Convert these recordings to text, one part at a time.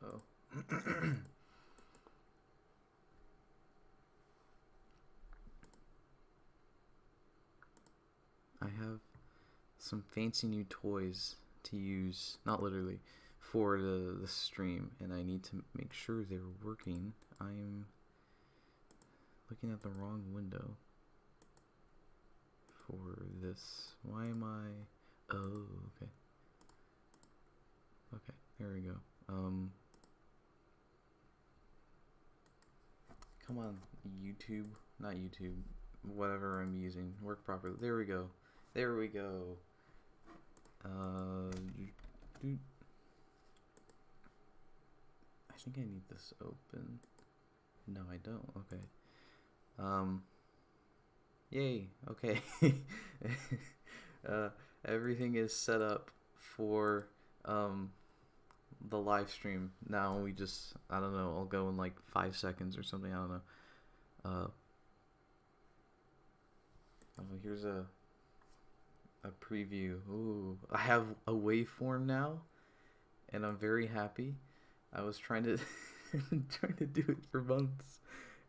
Oh. I have some fancy new toys to use, not literally, for the stream, and I need to make sure they're working. I'm looking at the wrong window for this. Why am I... Oh, okay. Okay, there we go. Come on, YouTube, not YouTube, whatever I'm using, work properly. There we go. There we go. I think I need this open. No, I don't. Okay. Yay. Okay. Everything is set up for the live stream. Now we just, I don't know, I'll go in like 5 seconds or something. I don't know. Oh, here's a preview. Ooh, I have a waveform now, and I'm very happy. I was trying to trying to do it for months,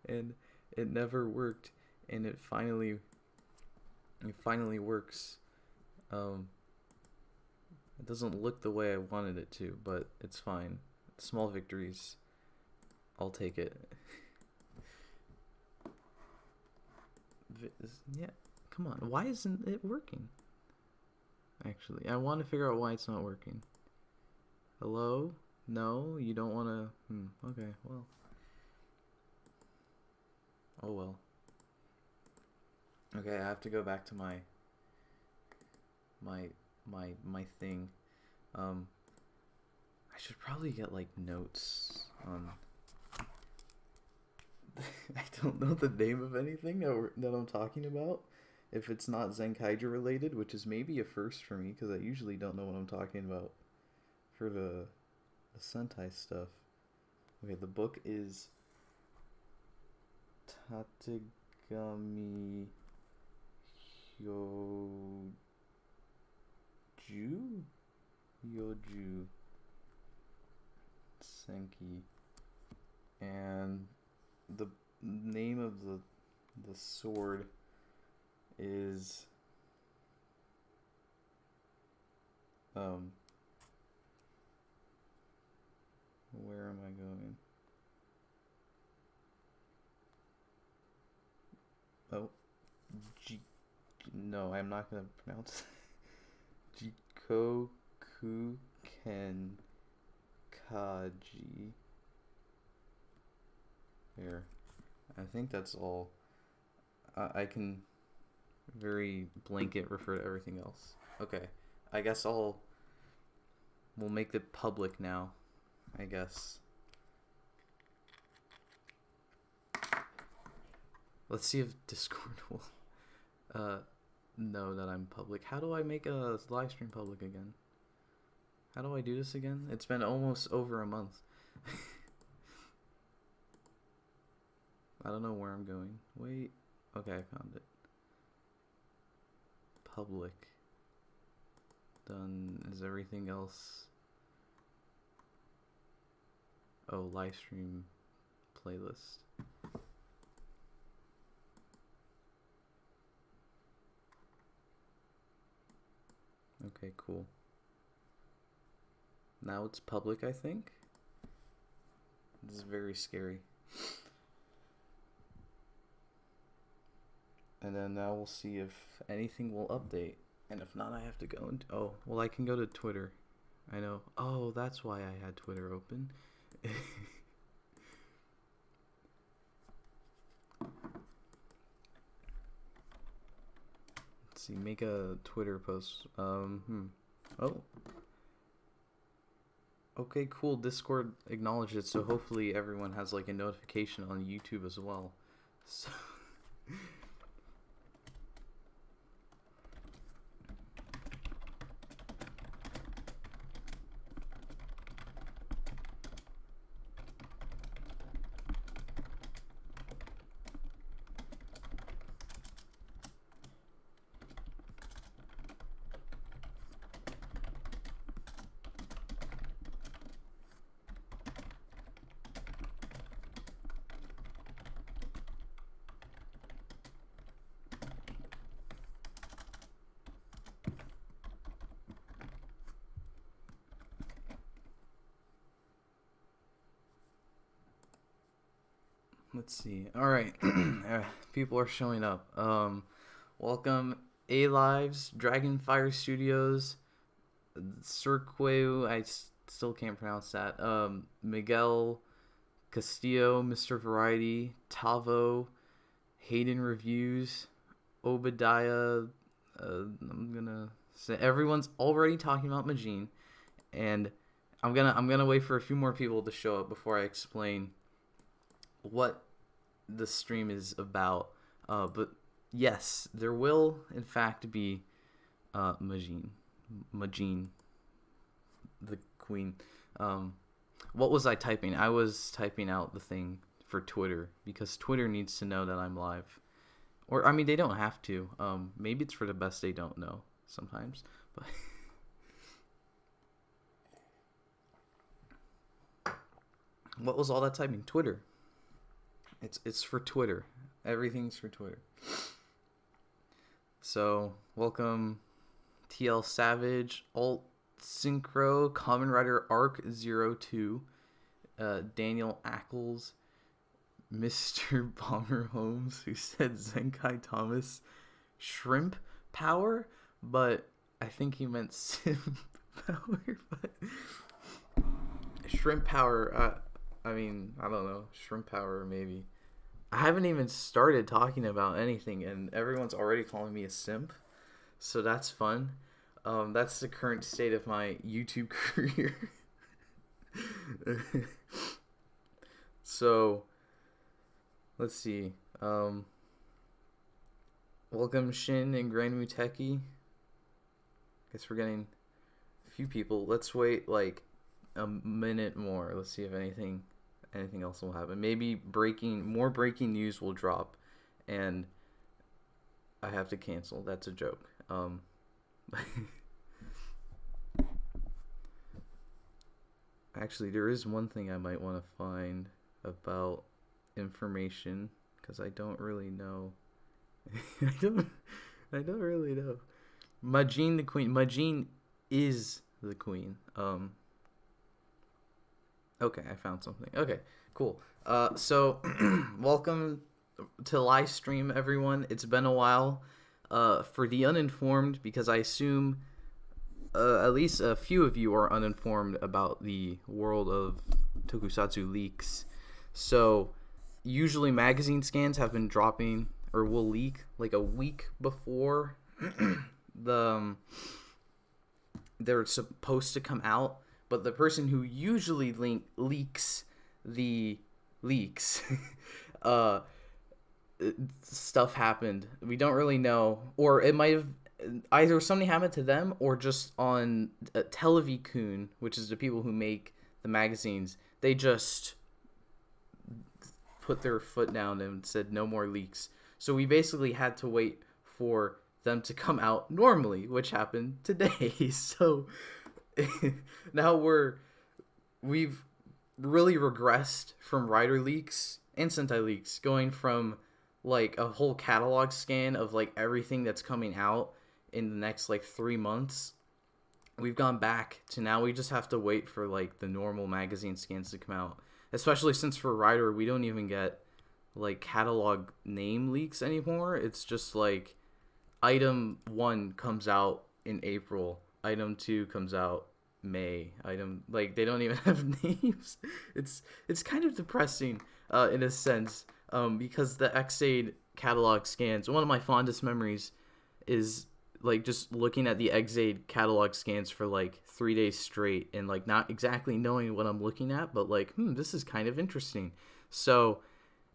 and it never worked, and it finally works. It doesn't look the way I wanted it to, but it's fine. Small victories. I'll take it. Yeah, come on. Why isn't it working? Actually, I want to figure out why it's not working. Hello? No, you don't want to... okay, well. Oh well. Okay, I have to go back to my thing. I should probably get like notes on... I don't know the name of anything that I'm talking about. If it's not Zenkaiger related, which is maybe a first for me, because I usually don't know what I'm talking about for the Sentai stuff. Okay, the book is Tategami Hyoju Senki, and the name of the sword is where am I going? Oh, no, I'm not gonna pronounce it. Jikoku Ken Kaji. There. I think that's all. I can very blanket refer to everything else. Okay. I guess we'll make it public now. I guess. Let's see if Discord will know that I'm public. How do I make a live stream public again? How do I do this again? It's been almost over a month. I don't know where I'm going. Wait. Okay, I found it. Public. Done. Is everything else... Oh, live stream playlist. Okay, cool. Now it's public, I think. This is very scary. And then now we'll see if anything will update. And if not, I have to go into... Oh, well, I can go to Twitter. I know. Oh, that's why I had Twitter open. Let's see, make a Twitter post. Oh. Okay, cool. Discord acknowledged it, so hopefully everyone has like a notification on YouTube as well. So... Let's see. All right. People are showing up. Welcome A Lives, Dragonfire Studios, Cirque. I still can't pronounce that. Miguel Castillo, Mr. Variety, Tavo, Hayden Reviews, Obadiah. I'm gonna say everyone's already talking about Majin, and I'm gonna wait for a few more people to show up before I explain what the stream is about. But yes, there will in fact be Majin, the queen. What was I typing? I was typing out the thing for Twitter because Twitter needs to know that I'm live. Or I mean, they don't have to. Maybe it's for the best they don't know sometimes. But what was all that typing? Twitter. It's for Twitter. Everything's for Twitter. So welcome, TL Savage, Alt Synchro, Kamen Rider Arc 02, Daniel Ackles, Mr. Bomber Holmes, who said Zenkai Thomas Shrimp Power, but I think he meant Sim Power. But Shrimp Power, I mean, I don't know. Shrimp Power, maybe. I haven't even started talking about anything, and everyone's already calling me a simp, so that's fun. That's the current state of my YouTube career. So, let's see. Welcome Shin and Grand Muteki. Guess we're getting a few people. Let's wait like a minute more. Let's see if anything else will happen. Maybe more breaking news will drop, and I have to cancel. That's a joke. Actually, there is one thing I might want to find about information because I don't really know. I don't really know. Majin the queen. Majin is the queen. Okay, I found something. Okay, cool. So welcome to live stream, everyone. It's been a while. For the uninformed, because I assume at least a few of you are uninformed about the world of tokusatsu leaks. So usually magazine scans have been dropping or will leak like a week before they're supposed to come out. But the person who usually leaks the leaks, stuff happened. We don't really know, or it might have either something happened to them or just on Televikun, which is the people who make the magazines. They just put their foot down and said no more leaks. So we basically had to wait for them to come out normally, which happened today. So now we've really regressed from Rider leaks and Sentai leaks, going from like a whole catalog scan of like everything that's coming out in the next like 3 months. We've gone back to now we just have to wait for like the normal magazine scans to come out, especially since for Rider we don't even get like catalog name leaks anymore. It's just like item 1 comes out in April, item 2 comes out May, item, like they don't even have names. It's kind of depressing in a sense, because the Exade catalog scans, one of my fondest memories is like just looking at the Exade catalog scans for like 3 days straight and like not exactly knowing what I'm looking at, but like this is kind of interesting. So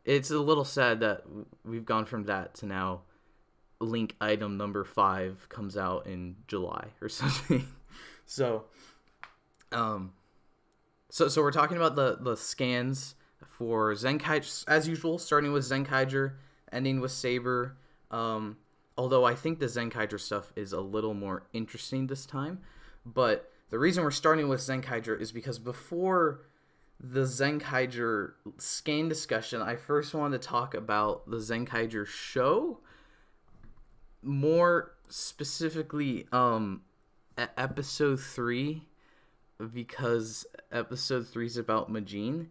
it's a little sad that we've gone from that to now link item number 5 comes out in July or something. So so we're talking about the scans for Zenkaiger, as usual, starting with Zenkaiger, ending with Saber. Although I think the Zenkaiger stuff is a little more interesting this time. But the reason we're starting with Zenkaiger is because before the Zenkaiger scan discussion, I first wanted to talk about the Zenkaiger show. More specifically, episode 3, because episode 3 is about Majin.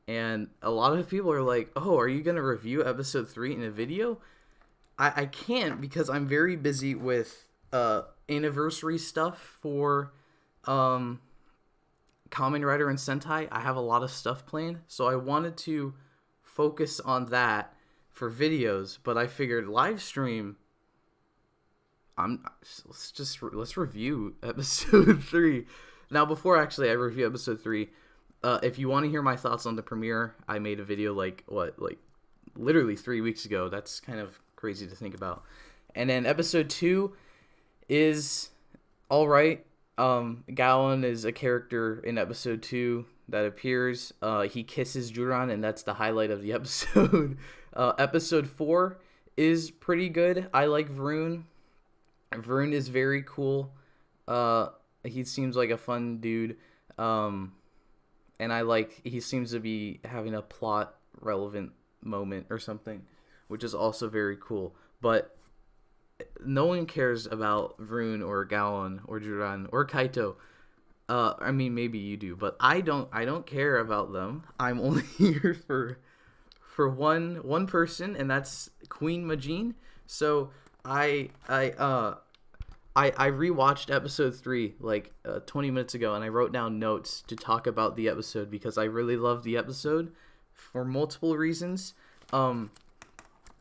And a lot of people are like, oh, are you going to review episode 3 in a video? I can't because I'm very busy with anniversary stuff for Kamen Rider and Sentai. I have a lot of stuff planned, so I wanted to focus on that for videos, but I figured live stream. Let's review episode 3. Now, before actually I review episode 3, if you want to hear my thoughts on the premiere, I made a video like literally 3 weeks ago. That's kind of crazy to think about. And then episode 2 is all right. Gaon is a character in episode 2 that appears. He kisses Juran, and that's the highlight of the episode. Episode 4 is pretty good. I like Vroon. Vroon is very cool. He seems like a fun dude. And he seems to be having a plot relevant moment or something, which is also very cool. But no one cares about Vroon or Gaon or Juran or Kaito. I mean, maybe you do, but I don't care about them. I'm only here for one person, and that's Queen Majin. So I rewatched episode 3 like 20 minutes ago, and I wrote down notes to talk about the episode because I really love the episode for multiple reasons.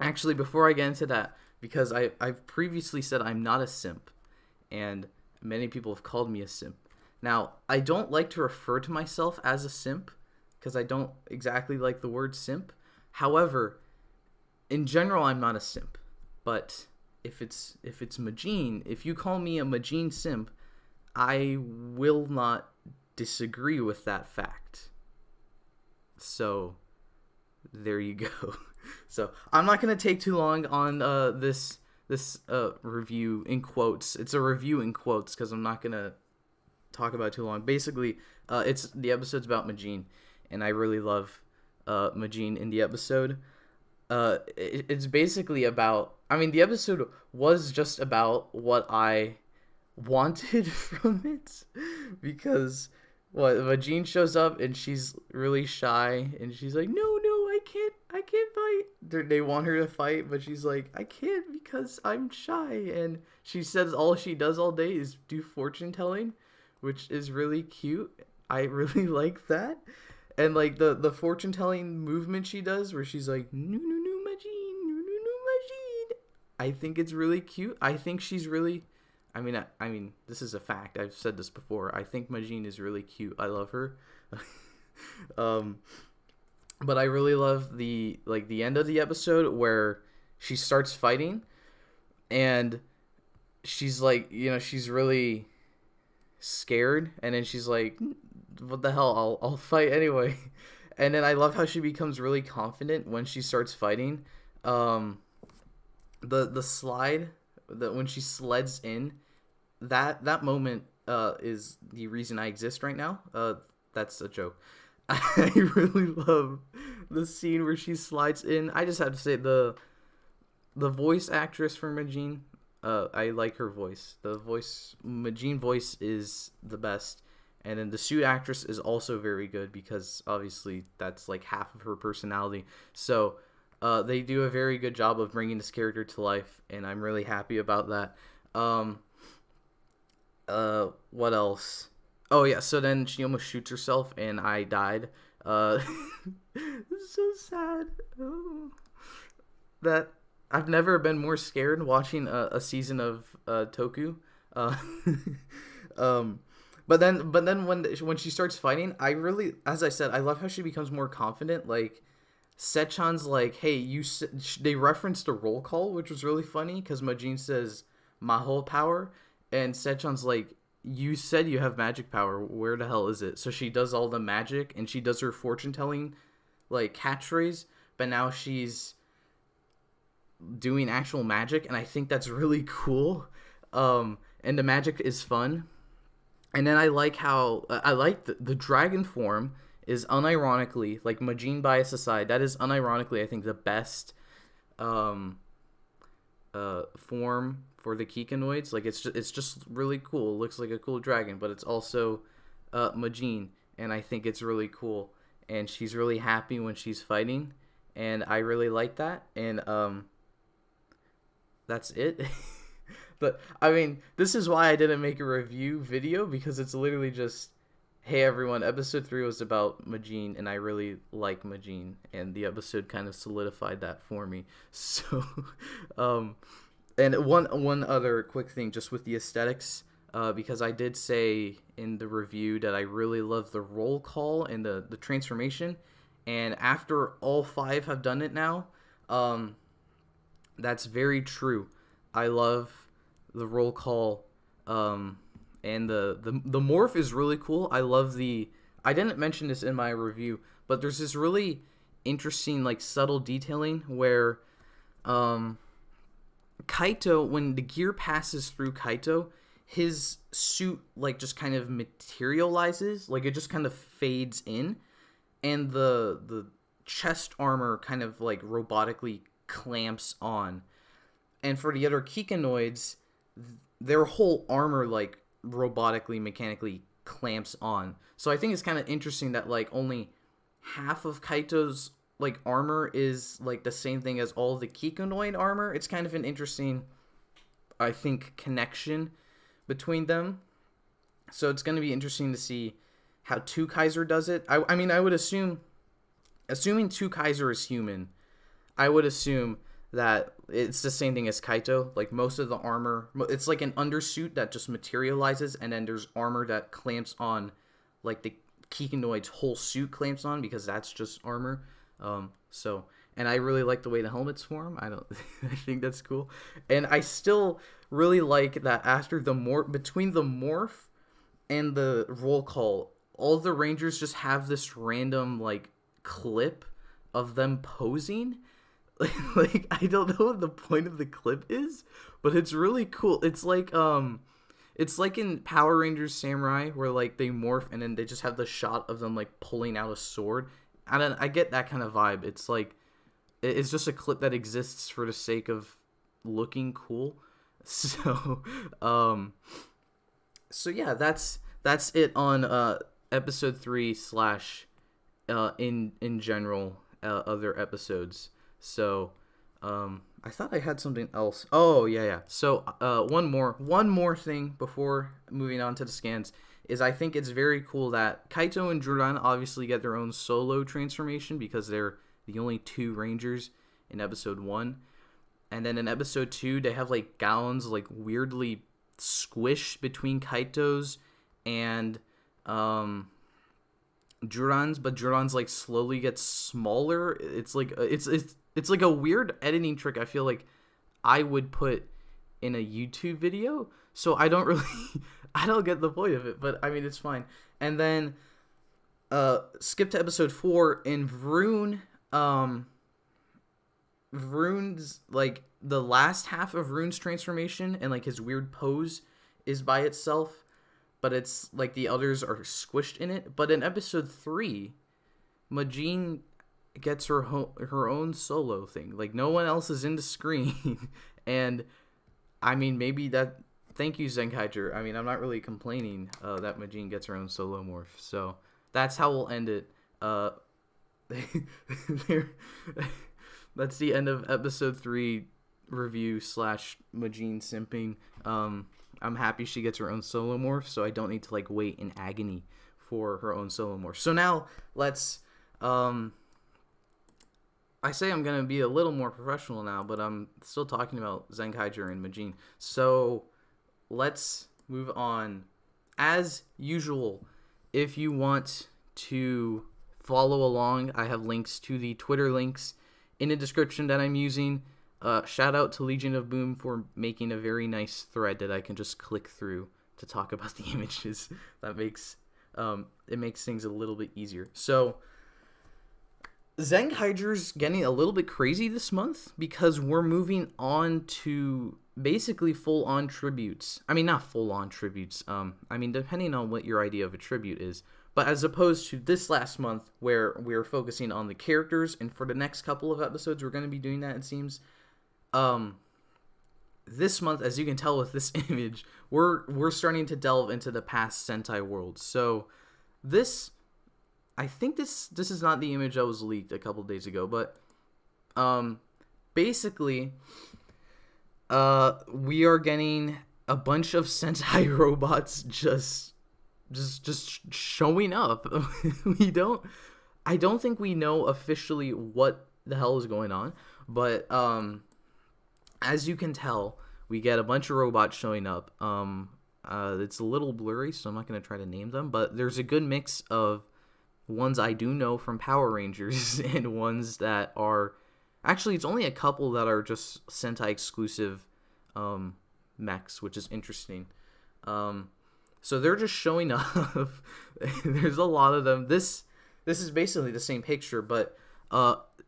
Actually, before I get into that, because I've previously said I'm not a simp, and many people have called me a simp. Now, I don't like to refer to myself as a simp because I don't exactly like the word simp. However, in general, I'm not a simp. But if it's Majin, if you call me a Majin simp, I will not disagree with that fact. So there you go. So I'm not gonna take too long on this review in quotes. It's a review in quotes because I'm not gonna talk about it too long. Basically, it's the episode's about Majin, and I really love Majin in the episode. It's basically about. I mean, the episode was just about what I wanted from it, because Majin shows up and she's really shy and she's like, no, I can't fight. They want her to fight, but she's like, I can't because I'm shy. And she says all she does all day is do fortune telling, which is really cute. I really like that. And like the fortune telling movement she does where she's like, Nununu Magine, Nununu Magine. I think it's really cute. I think she's really, I mean, this is a fact. I've said this before. I think Majin is really cute. I love her. But I really love the end of the episode where she starts fighting, and she's like, she's really scared, and then she's like, what the hell, I'll fight anyway. And then I love how she becomes really confident when she starts fighting. The slide that when she sleds in, that moment is the reason I exist right now. That's a joke. I really love the scene where she slides in. I just have to say the voice actress for Majin, I like her voice. Majin voice is the best. And then the suit actress is also very good because obviously that's like half of her personality. So they do a very good job of bringing this character to life, and I'm really happy about that. What else? Oh yeah, so then she almost shoots herself, and I died. This is so sad. Oh. That I've never been more scared watching a season of Toku. But then when she starts fighting, I really, as I said, I love how she becomes more confident. Like Sechan's like, hey, they referenced a roll call, which was really funny because Majin says Maho power, and Sechan's like, you said you have magic power. Where the hell is it? So she does all the magic, and she does her fortune telling like catchphrase, but now she's doing actual magic, and I think that's really cool. And the magic is fun. And then I like how the dragon form is unironically, like Majin bias aside, that is unironically I think the best form for the Kikanoids. Like it's just really cool. It looks like a cool dragon, but it's also Majin, and I think it's really cool. and she's really happy when she's fighting, and I really like that. And that's it. But I mean, this is why I didn't make a review video, because it's literally just, hey everyone, episode 3 was about Majin, and I really like Majin, and the episode kind of solidified that for me. So, and one other quick thing, just with the aesthetics, because I did say in the review that I really love the roll call and the transformation, and after all 5 have done it now, that's very true. I love the roll call, and the morph is really cool. I love I didn't mention this in my review, but there's this really interesting, like, subtle detailing where Kaito, when the gear passes through Kaito, his suit, like, just kind of materializes, like, it just kind of fades in, and the chest armor kind of, like, robotically clamps on. And for the other Kikanoids, their whole armor, like, robotically, mechanically clamps on. So I think it's kind of interesting that, like, only half of Kaito's, like, armor is, like, the same thing as all the Kikanoid armor. It's kind of an interesting, I think, connection between them. So it's going to be interesting to see how 2 Kaiser does it. I mean, I would assuming 2 Kaiser is human, I would assume that it's the same thing as Kaito. Like, most of the armor, it's like an undersuit that just materializes, and then there's armor that clamps on, like, the Kikanoid's whole suit clamps on, because that's just armor. So, and I really like the way the helmets form. I think that's cool. And I still really like that after between the morph and the roll call, all the Rangers just have this random, like, clip of them posing. Like, I don't know what the point of the clip is, but it's really cool. It's like in Power Rangers Samurai, where, like, they morph and then they just have the shot of them, like, pulling out a sword. And I get that kind of vibe. It's like, it's just a clip that exists for the sake of looking cool. So, so yeah, that's it on episode 3 / in general, other episodes. So, I thought I had something else. Oh, yeah. So, one more thing before moving on to the scans is, I think it's very cool that Kaito and Durondal obviously get their own solo transformation, because they're the only 2 Rangers in episode 1. And then in episode 2, they have, like, gowns, like, weirdly squished between Kaito's and Durandal's, but Durandal's, like, slowly gets smaller. It's like it's like a weird editing trick I feel like I would put in a YouTube video. So I don't get the point of it, but I mean, it's fine. And then skip to episode 4, in Vroon's, like, the last half of Vroon's transformation and, like, his weird pose is by itself, but it's like the others are squished in it. But in episode 3, Majin gets her own solo thing. Like, no one else is in the screen. And I mean, maybe that, thank you, Zenkaiger. I mean, I'm not really complaining that Majin gets her own solo morph. So that's how we'll end it. That's the end of episode 3 review / Majin simping. I'm happy she gets her own solo morph, so I don't need to, like, wait in agony for her own solo morph. So now let's I say I'm going to be a little more professional now, but I'm still talking about Zenkaiger and Majin. So let's move on. As usual, if you want to follow along, I have links to the Twitter links in the description that I'm using. Shout out to Legion of Boom for making a very nice thread that I can just click through to talk about the images. That makes it makes things a little bit easier. So Zenkaiger's getting a little bit crazy this month, because we're moving on to basically full-on tributes. I mean, not full-on tributes. I mean, depending on what your idea of a tribute is. But as opposed to this last month, where we're focusing on the characters, and for the next couple of episodes, we're going to be doing that, it seems. This month, as you can tell with this image, we're starting to delve into the past Sentai world. So this I think this is not the image that was leaked a couple days ago, but basically we are getting a bunch of Sentai robots just showing up. I don't think we know officially what the hell is going on, but as you can tell, we get a bunch of robots showing up. It's a little blurry, so I'm not going to try to name them, but there's a good mix of ones I do know from Power Rangers and ones that are... Actually, it's only a couple that are just Sentai exclusive mechs, which is interesting. So they're just showing up. There's a lot of them. This is basically the same picture, but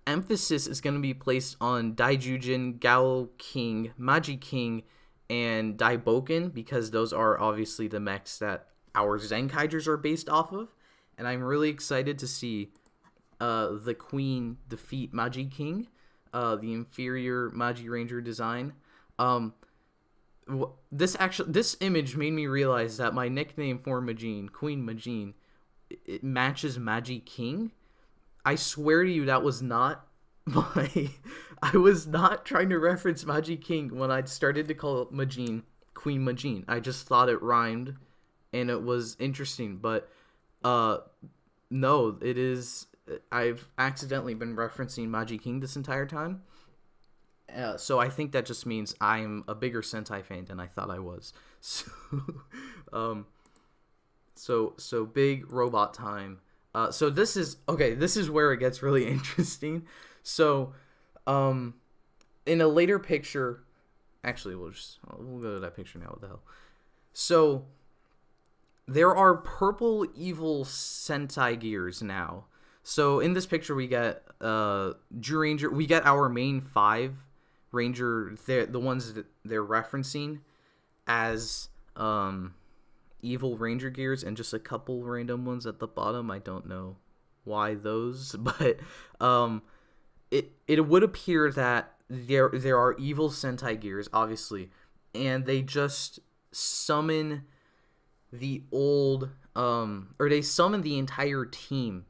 emphasis is going to be placed on Daijujin, Gao King, Maji King, and Daiboken, because those are obviously the mechs that our Zenkaigers are based off of. And I'm really excited to see the Queen defeat Maji King, the inferior Maji Ranger design. This image made me realize that my nickname for Majin, Queen Majin, it matches Maji King. I swear to you, that was not I was not trying to reference Maji King when I started to call Majin Queen Majin. I just thought it rhymed, and it was interesting. But no, it is. I've accidentally been referencing Maji King this entire time. So I think that just means I'm a bigger Sentai fan than I thought I was. So big robot time. So this is where it gets really interesting. So, in a later picture, actually we'll go to that picture now. What the hell? So there are purple evil Sentai gears now. So in this picture we get Ranger. We get our main 5 Ranger. The ones that they're referencing as evil Ranger gears, and just a couple random ones at the bottom. I don't know why those, but it would appear that there are evil Sentai gears, obviously, and they just summon the old or they summon the entire team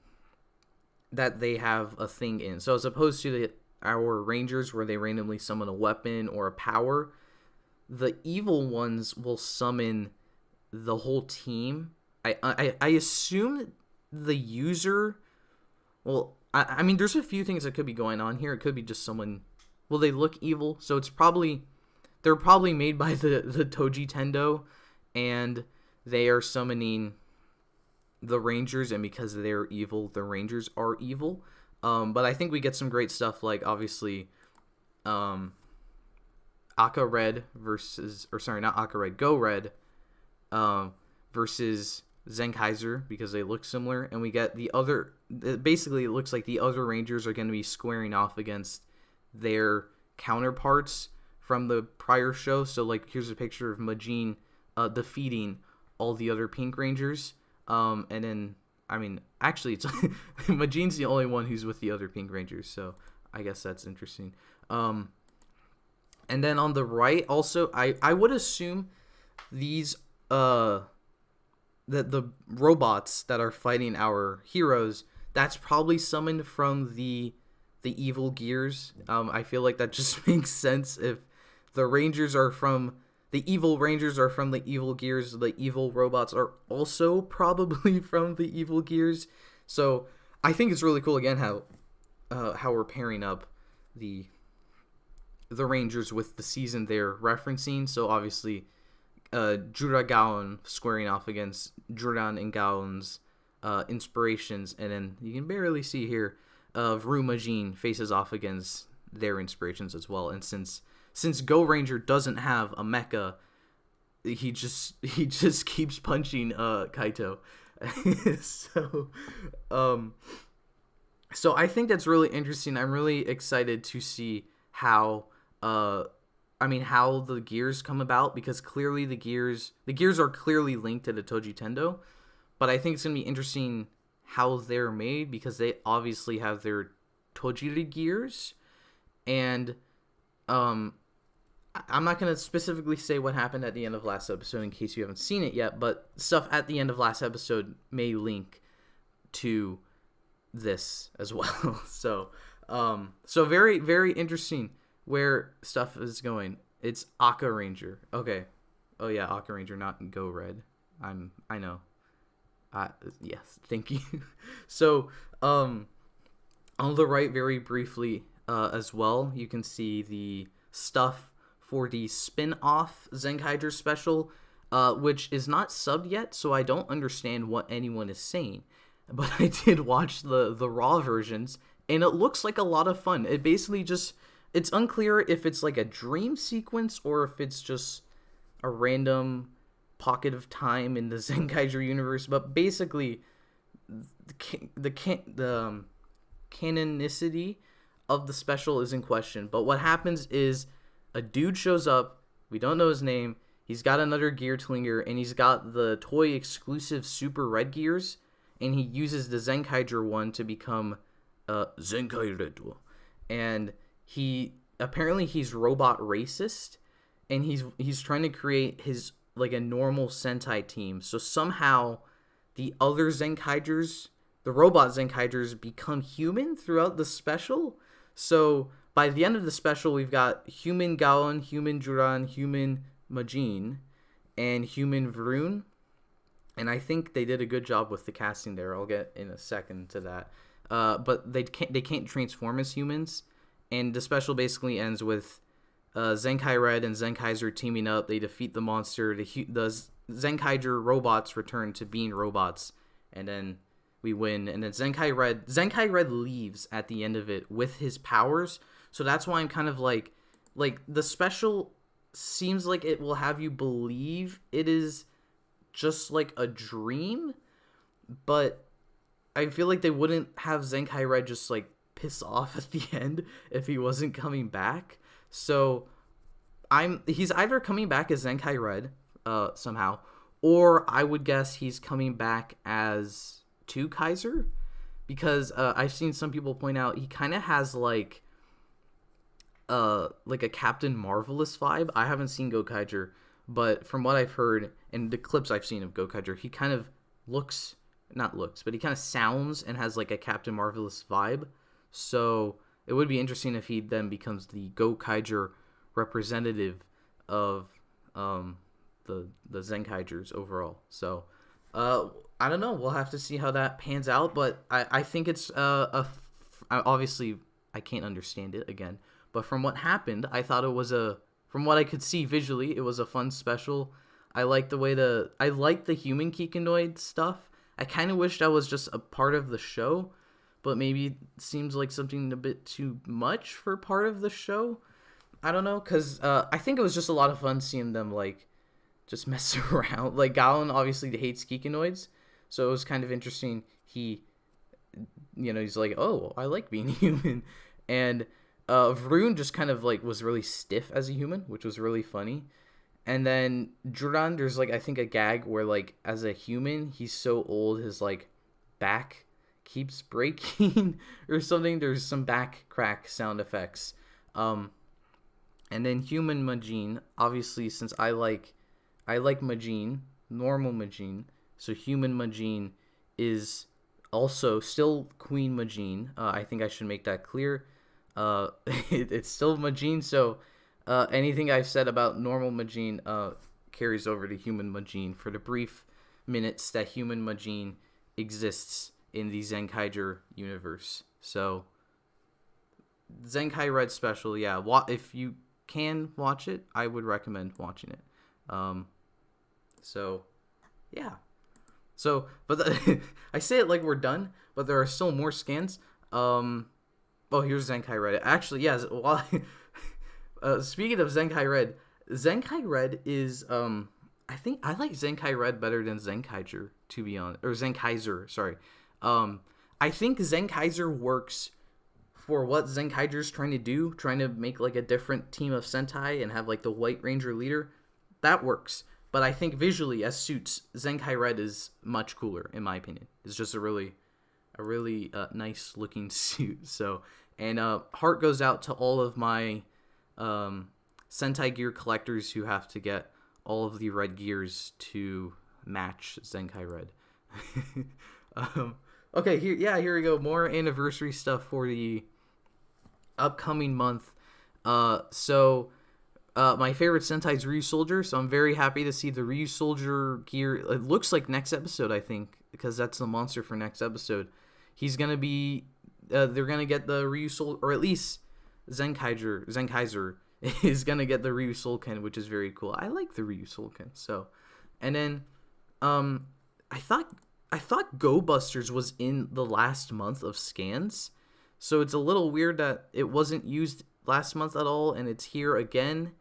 that they have a thing in. So as opposed to our Rangers where they randomly summon a weapon or a power, the evil ones will summon the whole team. I assume the user... Well, I mean, there's a few things that could be going on here. It could be just someone... Well, they look evil, so it's probably... They're probably made by the Toji Tendo, and they are summoning the Rangers, and because they're evil, the Rangers are evil. But I think we get some great stuff, like, obviously, Aka Red versus... Or, sorry, not Aka Red, Go Red versus Zenkaiger, because they look similar, and we get the other... Basically, it looks like the other Rangers are going to be squaring off against their counterparts from the prior show. So, like, here's a picture of Majin defeating all the other Pink Rangers. And then, I mean, actually, it's Majin's the only one who's with the other Pink Rangers, so I guess that's interesting. And then on the right, also, I would assume these that the robots that are fighting our heroes, that's probably summoned from the evil gears. I feel like that just makes sense. If the Rangers are from... The evil Rangers are from the evil gears. The evil robots are also probably from the evil gears. So I think it's really cool, again, how we're pairing up the Rangers with the season they're referencing. So obviously, Juragaon squaring off against Juran and Gaon's inspirations. And then you can barely see here, Vru Majin faces off against their inspirations as well. And since Go Ranger doesn't have a mecha, he just keeps punching Kaito. So I think that's really interesting. I'm really excited to see how the gears come about, because clearly the gears are clearly linked to the Toji Tendo, but I think it's going to be interesting how they're made, because they obviously have their Tojiri gears, and I'm not going to specifically say what happened at the end of last episode in case you haven't seen it yet, but stuff at the end of last episode may link to this as well. So very, very interesting where stuff is going. It's Aka Ranger. Okay. Oh yeah, Aka Ranger, not Go Red. I know. Yes, thank you. So, on the right, very briefly, as well, you can see the stuff for the spin-off Zenkaiger special, which is not subbed yet, so I don't understand what anyone is saying. But I did watch the raw versions, and it looks like a lot of fun. It basically just, it's unclear if it's like a dream sequence or if it's just a random pocket of time in the Zenkaiger universe, but basically the canonicity of the special is in question. But what happens is a dude shows up, we don't know his name, he's got another gear twinger, and he's got the toy exclusive super red gears, and he uses the Zenkaiger one to become Zenkaiger. And he's robot racist, and he's trying to create his like a normal Sentai team. So somehow the other Zenkaigers, the robot Zenkaigers, become human throughout the special. So by the end of the special, we've got human Gaon, human Juran, human Majin, and human Vroon. And I think they did a good job with the casting there. I'll get in a second to that. But they can't transform as humans. And the special basically ends with Zenkai Red and Zenkaiser teaming up. They defeat the monster. The Zenkaiger robots return to being robots, and then we win. And then Zenkai Red leaves at the end of it with his powers. So that's why I'm kind of like the special seems like it will have you believe it is just like a dream, but I feel like they wouldn't have Zenkai Red just like piss off at the end if he wasn't coming back. So he's either coming back as Zenkai Red somehow, or I would guess he's coming back as 2 Kaiser, because I've seen some people point out he kind of has like a Captain Marvelous vibe. I haven't seen Gokaiger, but from what I've heard and the clips I've seen of Gokaiger, he kind of but he kind of sounds and has like a Captain Marvelous vibe. So it would be interesting if he then becomes the Gokaiger representative of the Zenkaigers overall. So I don't know. We'll have to see how that pans out. But I think it's obviously I can't understand it again. But from what happened, I thought it was from what I could see visually, it was a fun special. I like the human Kikinoid stuff. I kind of wished I was just a part of the show, but maybe it seems like something a bit too much for part of the show. I don't know, because I think it was just a lot of fun seeing them, like, just mess around. Like, Galen obviously hates Kikinoids, so it was kind of interesting. He's like, oh, I like being human. And Vroon just kind of, like, was really stiff as a human, which was really funny. And then Juran, there's, like, I think a gag where, like, as a human, he's so old, his, like, back keeps breaking or something. There's some back crack sound effects. And then human Majin, obviously, since I like Majin, normal Majin, so human Majin is also still Queen Majin. I think I should make that clear. It's still Majin, so anything I've said about normal Majin carries over to human Majin for the brief minutes that human Majin exists in the Zenkaiger universe. So Zenkai Red special, yeah. If you can watch it, I would recommend watching it. So yeah. So, but I say it like we're done, but there are still more scans. Oh, here's Zenkai Red. Actually, yes. While speaking of Zenkai Red is I think I like Zenkai Red better than Zenkaiger, to be honest, or Zenkaiser. Sorry. I think Zenkaiser works for what Zenkaiger's trying to do, trying to make like a different team of Sentai and have like the White Ranger leader. That works. But I think visually, as suits, Zenkai Red is much cooler, in my opinion. It's just a really nice looking suit. So, and heart goes out to all of my Sentai gear collectors who have to get all of the red gears to match Zenkai Red. Okay, here we go. More anniversary stuff for the upcoming month. My favorite Sentai is Ryu Soldier, so I'm very happy to see the Ryu Soldier gear. It looks like next episode, I think, because that's the monster for next episode. He's gonna be, they're gonna get the Ryu Soldier, or at least Zenkaiger is gonna get the Ryu Solken, which is very cool. I like the Ryu Solken. So, and then, I thought Go Busters was in the last month of scans, so it's a little weird that it wasn't used last month at all, and it's here again.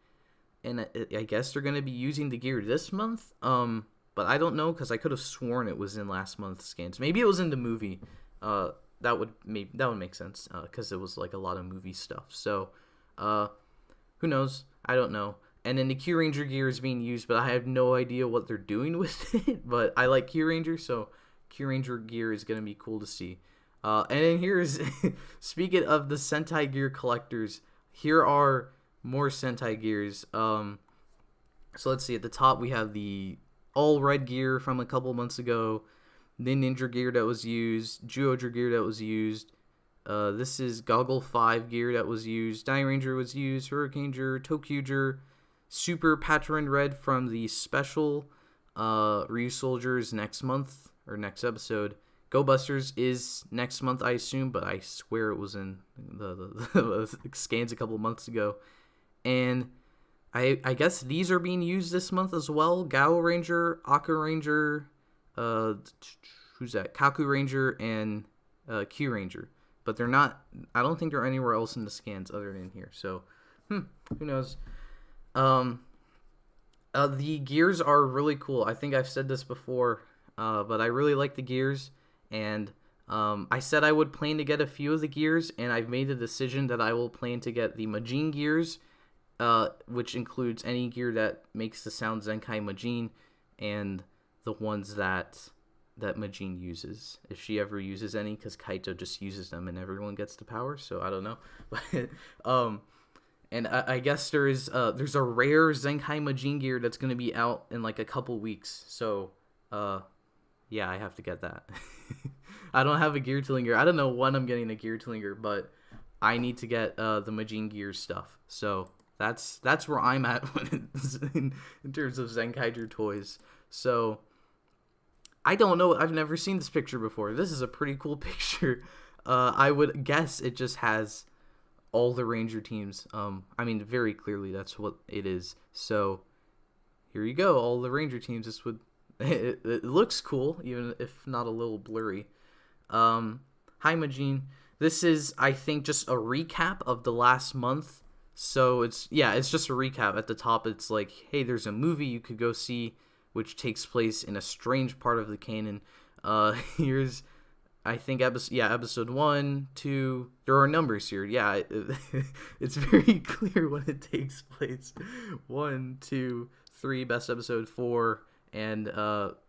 And I guess they're gonna be using the gear this month. But I don't know because I could have sworn it was in last month's scans. Maybe it was in the movie. That would make sense because it was like a lot of movie stuff. So, who knows? I don't know. And then the Q Ranger gear is being used, but I have no idea what they're doing with it. But I like Q Ranger, so Q Ranger gear is gonna be cool to see. And then here's speaking of the Sentai gear collectors, here are more Sentai gears. So let's see. At the top we have the all red gear from a couple months ago, the Ninja gear that was used, Zyuohger gear that was used. This is Goggle 5 gear that was used, Die Ranger was used, Hurricaneger, Tokyuger, Super Patron Red from the special Ryu Soldiers next month or next episode. Go Busters is next month, I assume, but I swear it was in the scans a couple months ago. And I guess these are being used this month as well. Gao Ranger, Aku Ranger, who's that? Kaku Ranger, and Q Ranger. But they're not, I don't think they're anywhere else in the scans other than here. So, who knows? The gears are really cool. I think I've said this before, but I really like the gears. And I said I would plan to get a few of the gears, and I've made the decision that I will plan to get the Majin gears, which includes any gear that makes the sound Zenkai Majin, and the ones that Majin uses, if she ever uses any, because Kaito just uses them and everyone gets the power, so I don't know. But and I guess there's a rare Zenkai Majin gear that's going to be out in like a couple weeks, so yeah, I have to get that. I don't have a gear Tillinger. I don't know when I'm getting a gear Tillinger, but I need to get the Majin gear stuff. So that's where I'm at when it's in terms of Zenkaiger toys. So I don't know. I've never seen this picture before. This is a pretty cool picture. I would guess it just has all the Ranger teams. I mean, very clearly that's what it is. So here you go. All the Ranger teams. This would it looks cool, even if not a little blurry. Hi Majin. This is, I think, just a recap of the last month. So it's just a recap. At the top, it's like, hey, there's a movie you could go see, which takes place in a strange part of the canon. Here's, I think, episode 1, 2. There are numbers here. Yeah, it's very clear when it takes place. 1, 2, 3, best episode 4, and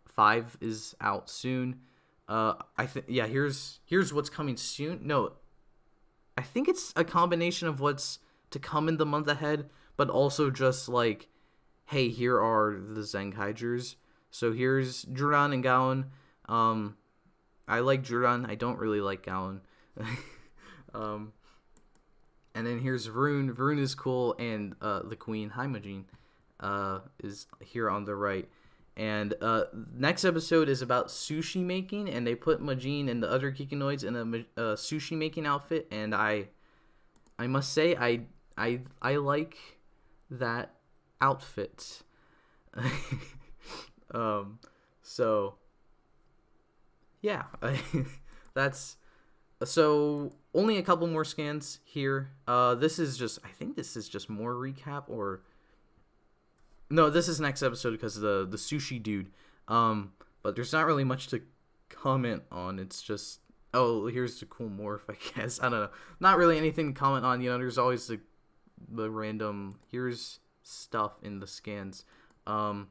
5 is out soon. Here's what's coming soon. No, I think it's a combination of what's to come in the month ahead, but also just like, hey, here are the Zenkaigers. So here's Juran and Gaon. I like Juran. I don't really like Gaon. And then here's Varun. Varun is cool, and the Queen, Hi Majin, is here on the right. And next episode is about sushi making, and they put Majin and the other Kikinoids in a sushi making outfit, and I must say I like that outfit. So yeah, that's so only a couple more scans here. I think this is just more recap, or no, this is next episode because of the sushi dude. But there's not really much to comment on. It's just, oh, here's the cool morph, I guess. I don't know. Not really anything to comment on. There's always the random, here's stuff in the scans. So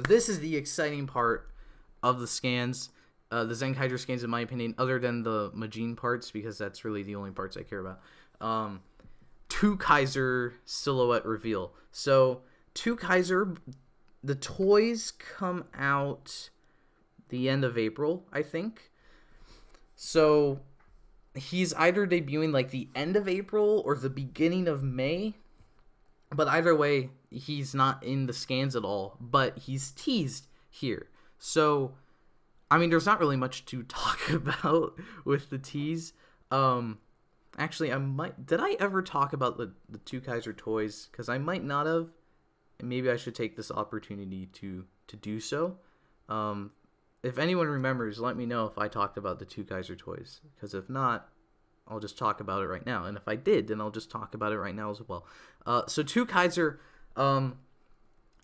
this is the exciting part of the scans. The Zenkaiger scans, in my opinion, other than the Majin parts, because that's really the only parts I care about. 2 Kaiser silhouette reveal. So 2 Kaiser, the toys come out the end of April, I think. So he's either debuting like the end of April or the beginning of May. But either way, he's not in the scans at all. But he's teased here. So, I mean, there's not really much to talk about with the tease. Actually, did I ever talk about the two Kaiser toys? Because I might not have. And maybe I should take this opportunity to do so. If anyone remembers, let me know if I talked about the two Kaiser toys. Because if not, I'll just talk about it right now. And if I did, then I'll just talk about it right now as well. So two Kaiser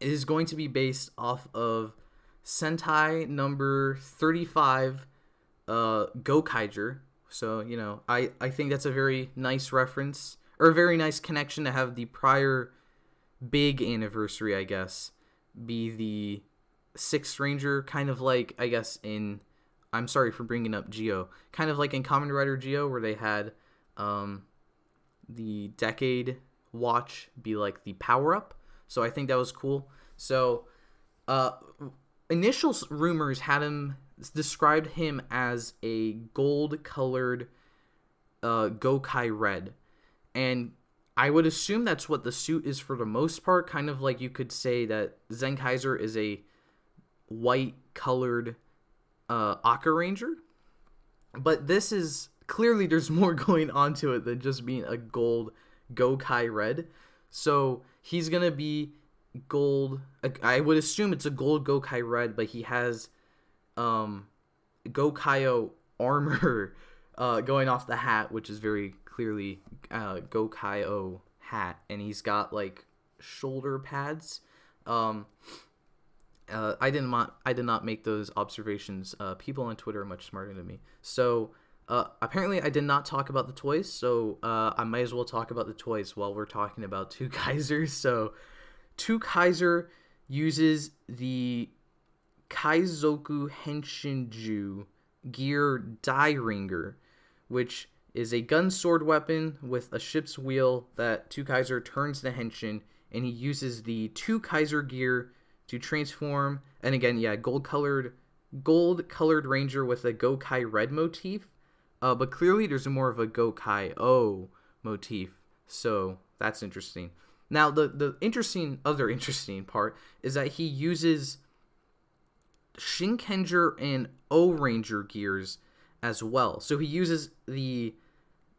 is going to be based off of Sentai number 35, Zenkaiger. So, you know, I think that's a very nice reference, or a very nice connection to have the prior big anniversary, I guess, be the Sixth Ranger, kind of like, I guess, I'm sorry for bringing up Geo, kind of like in Kamen Rider Geo, where they had the Decade Watch be like the power-up. So I think that was cool. So, initial rumors described him as a gold-colored Gokai Red. And I would assume that's what the suit is for the most part. Kind of like you could say that Zenkaiger is a white-colored Aka Ranger. But this is... Clearly, there's more going on to it than just being a gold Gokai Red. So, he's going to be gold... I would assume it's a gold Gokai Red, but he has Gokaio armor going off the hat, which is very clearly Gokaio hat. And he's got, like, shoulder pads. I did not make those observations. People on Twitter are much smarter than me. So... apparently I did not talk about the toys, so I might as well talk about the toys while we're talking about two Kaisers. So, two Kaiser uses the Kaizoku Henshinju Gear Die Ringer, which is a gun sword weapon with a ship's wheel that two Kaiser turns to Henshin, and he uses the two Kaiser gear to transform. And again, yeah, gold colored Ranger with a Gokai Red motif. But clearly there's more of a Gokai-O motif, so that's interesting. Now, the other interesting part is that he uses Shinkenger and O-Ranger gears as well. So he uses the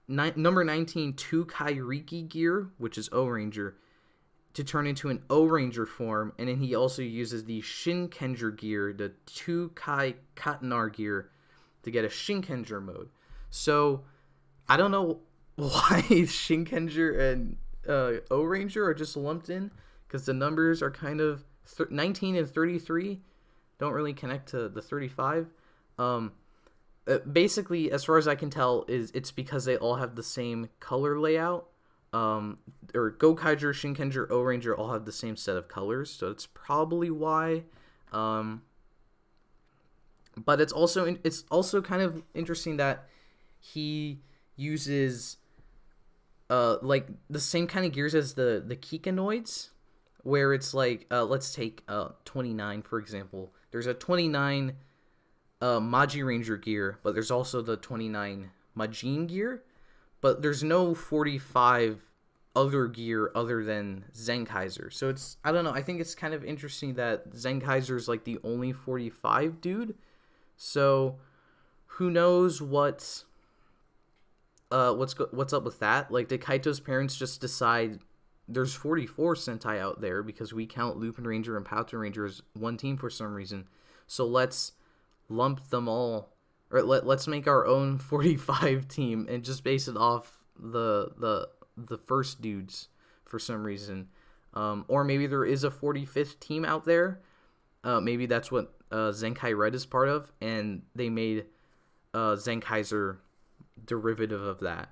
number 19 2-Kai Riki gear, which is O-Ranger, to turn into an O-Ranger form, and then he also uses the Shinkenger gear, the 2-Kai Katanar gear, to get a Shinkenger mode. So, I don't know why Shinkenger and O-Ranger are just lumped in, because the numbers are kind of 19 and 33 don't really connect to the 35. Basically, as far as I can tell, it's because they all have the same color layout. Or Gokaiger, Shinkenger, O-Ranger all have the same set of colors, so it's probably why. But it's also kind of interesting that he uses like the same kind of gears as the Kikanoids, where it's like let's take 29 for example. There's a 29 Magi Ranger gear, but there's also the 29 Majin gear, but there's no 45 other gear other than Zenkaiger. So it's, I don't know, I think it's kind of interesting that Zenkaiger is like the only 45 dude. So who knows what's up with that? Like, did Kaito's parents just decide there's 44 Sentai out there because we count Lupin Ranger and Powder Ranger as one team for some reason, so let's lump them all, or let's make our own 45 team and just base it off the first dudes for some reason. Or maybe there is a 45th team out there. Maybe that's what Zenkai Red is part of, and they made Zenkaiser derivative of that.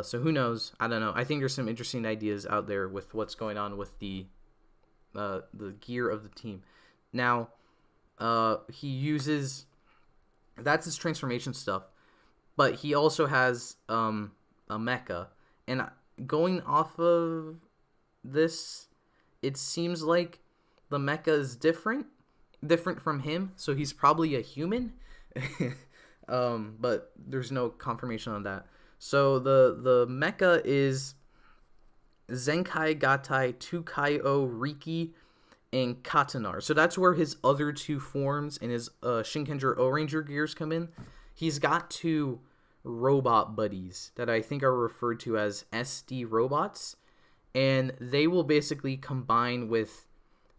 So who knows? I don't know. I think there's some interesting ideas out there with what's going on with the gear of the team. Now, he uses, that's his transformation stuff, but he also has a mecha, and going off of this, it seems like the mecha is different different from him, so he's probably a human. But there's no confirmation on that. So the mecha is Zenkai Gatai Tukai-o Riki and Katanar. So that's where his other two forms and his Shinkenger O-Ranger gears come in. He's got two robot buddies that I think are referred to as SD robots, and they will basically combine with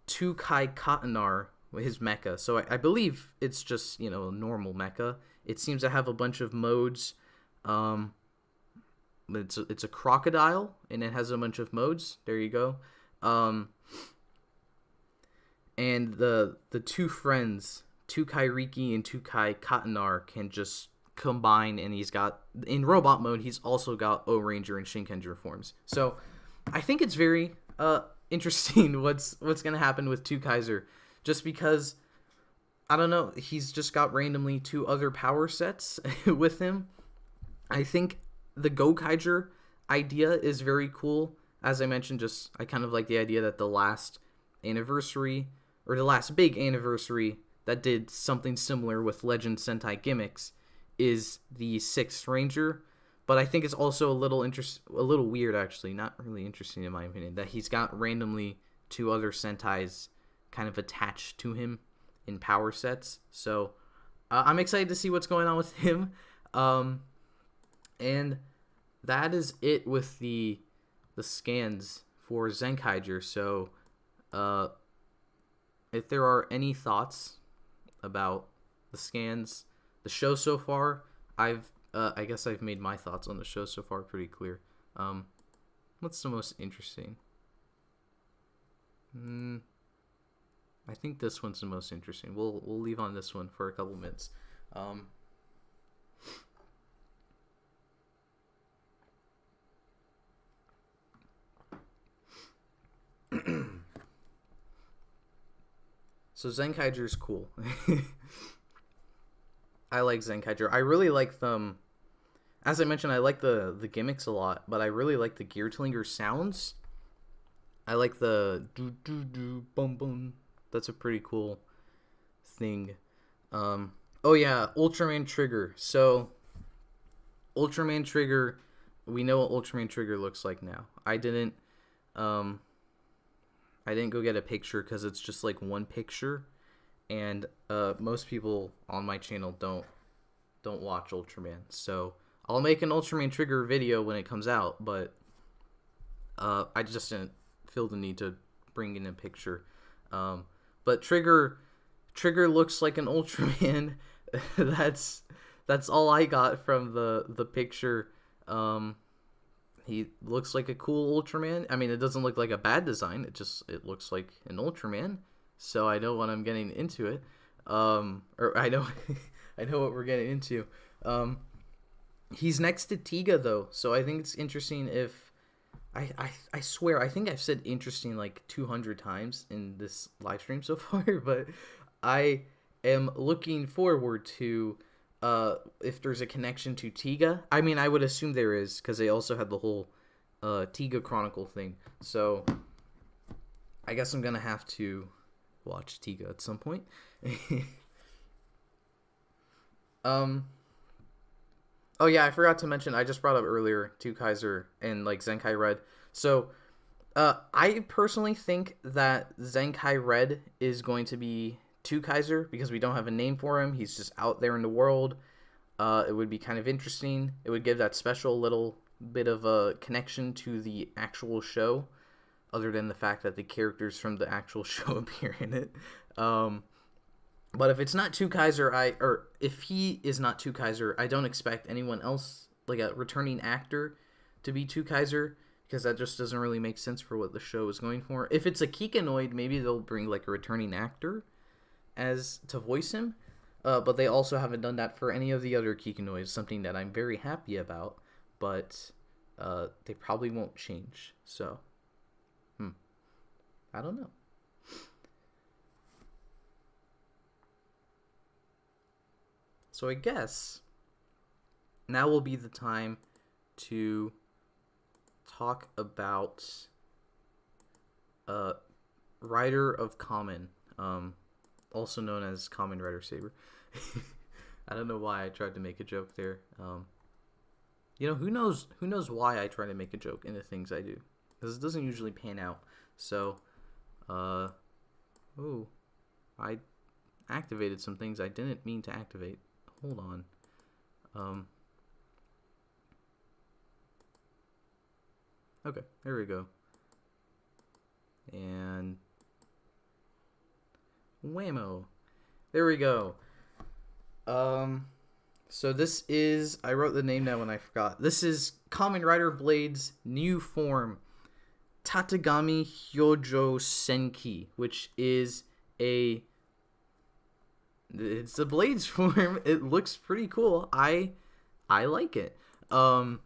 Tukai Katanar, his mecha. So I believe it's just, a normal mecha. It seems to have a bunch of modes. It's a crocodile, and it has a bunch of modes. There you go. And the two friends, Tukai Riki and Tukai Katanar, can just combine, and he's got, in robot mode, he's also got O-Ranger and Shinkenger forms. So I think it's very interesting what's going to happen with Kaiser, just because, I don't know, he's just got randomly two other power sets with him. I think the Gokaiger idea is very cool. As I mentioned, I kind of like the idea that the last anniversary, or the last big anniversary that did something similar with Legend Sentai gimmicks, is the 6th Ranger. But I think it's also a little weird, actually, not really interesting in my opinion, that he's got randomly two other Sentais kind of attached to him in power sets. So I'm excited to see what's going on with him. And that is it with the scans for Zenkaiger. So if there are any thoughts about the scans, the show so far, I guess I've made my thoughts on the show so far pretty clear. What's the most interesting? I think this one's the most interesting. We'll leave on this one for a couple minutes. So Zenkaiger's cool. I like Zenkaiger. I really like them. As I mentioned, I like the gimmicks a lot, but I really like the Geartlinger sounds. I like the do do do bum bum. That's a pretty cool thing. Oh yeah, Ultraman Trigger. So Ultraman Trigger, we know what Ultraman Trigger looks like now. I didn't go get a picture because it's just like one picture, and most people on my channel don't watch Ultraman. So I'll make an Ultraman Trigger video when it comes out, but I just didn't feel the need to bring in a picture. But Trigger looks like an Ultraman. That's all I got from the picture. He looks like a cool Ultraman. I mean, it doesn't look like a bad design. It looks like an Ultraman. So I know what I'm getting into it. Or I know I know what we're getting into. He's next to Tiga though, so I think it's interesting if I swear I think I've said interesting like 200 times in this live stream so far, but I am looking forward to if there's a connection to Tiga. I mean, I would assume there is, because they also had the whole Tiga Chronicle thing. So I guess I'm gonna have to watch Tiga at some point. Oh yeah, I forgot to mention, I just brought up earlier Kaiser and like Zenkai Red. So I personally think that Zenkai Red is going to be Kaiser because we don't have a name for him. He's just out there in the world. It would be kind of interesting. It would give that special little bit of a connection to the actual show, other than the fact that the characters from the actual show appear in it. But if it's not Kaiser, if he is not Kaiser, I don't expect anyone else, like a returning actor, to be Kaiser, because that just doesn't really make sense for what the show is going for. If it's a Kikanoid, maybe they'll bring like a returning actor to voice him. But they also haven't done that for any of the other Kikanoids, something that I'm very happy about, but they probably won't change. So, I don't know. So I guess now will be the time to talk about writer of Kamen. also known as Kamen Rider Saber. I don't know why I tried to make a joke there. Who knows why I try to make a joke in the things I do, because it doesn't usually pan out. So, I activated some things I didn't mean to activate. Hold on. Okay, there we go. And whammo. There we go. So this is, I wrote the name down when I forgot. This is Kamen Rider Blade's new form, Tatagami Hyojo Senki, which is it's the Blade's form. It looks pretty cool. I like it. I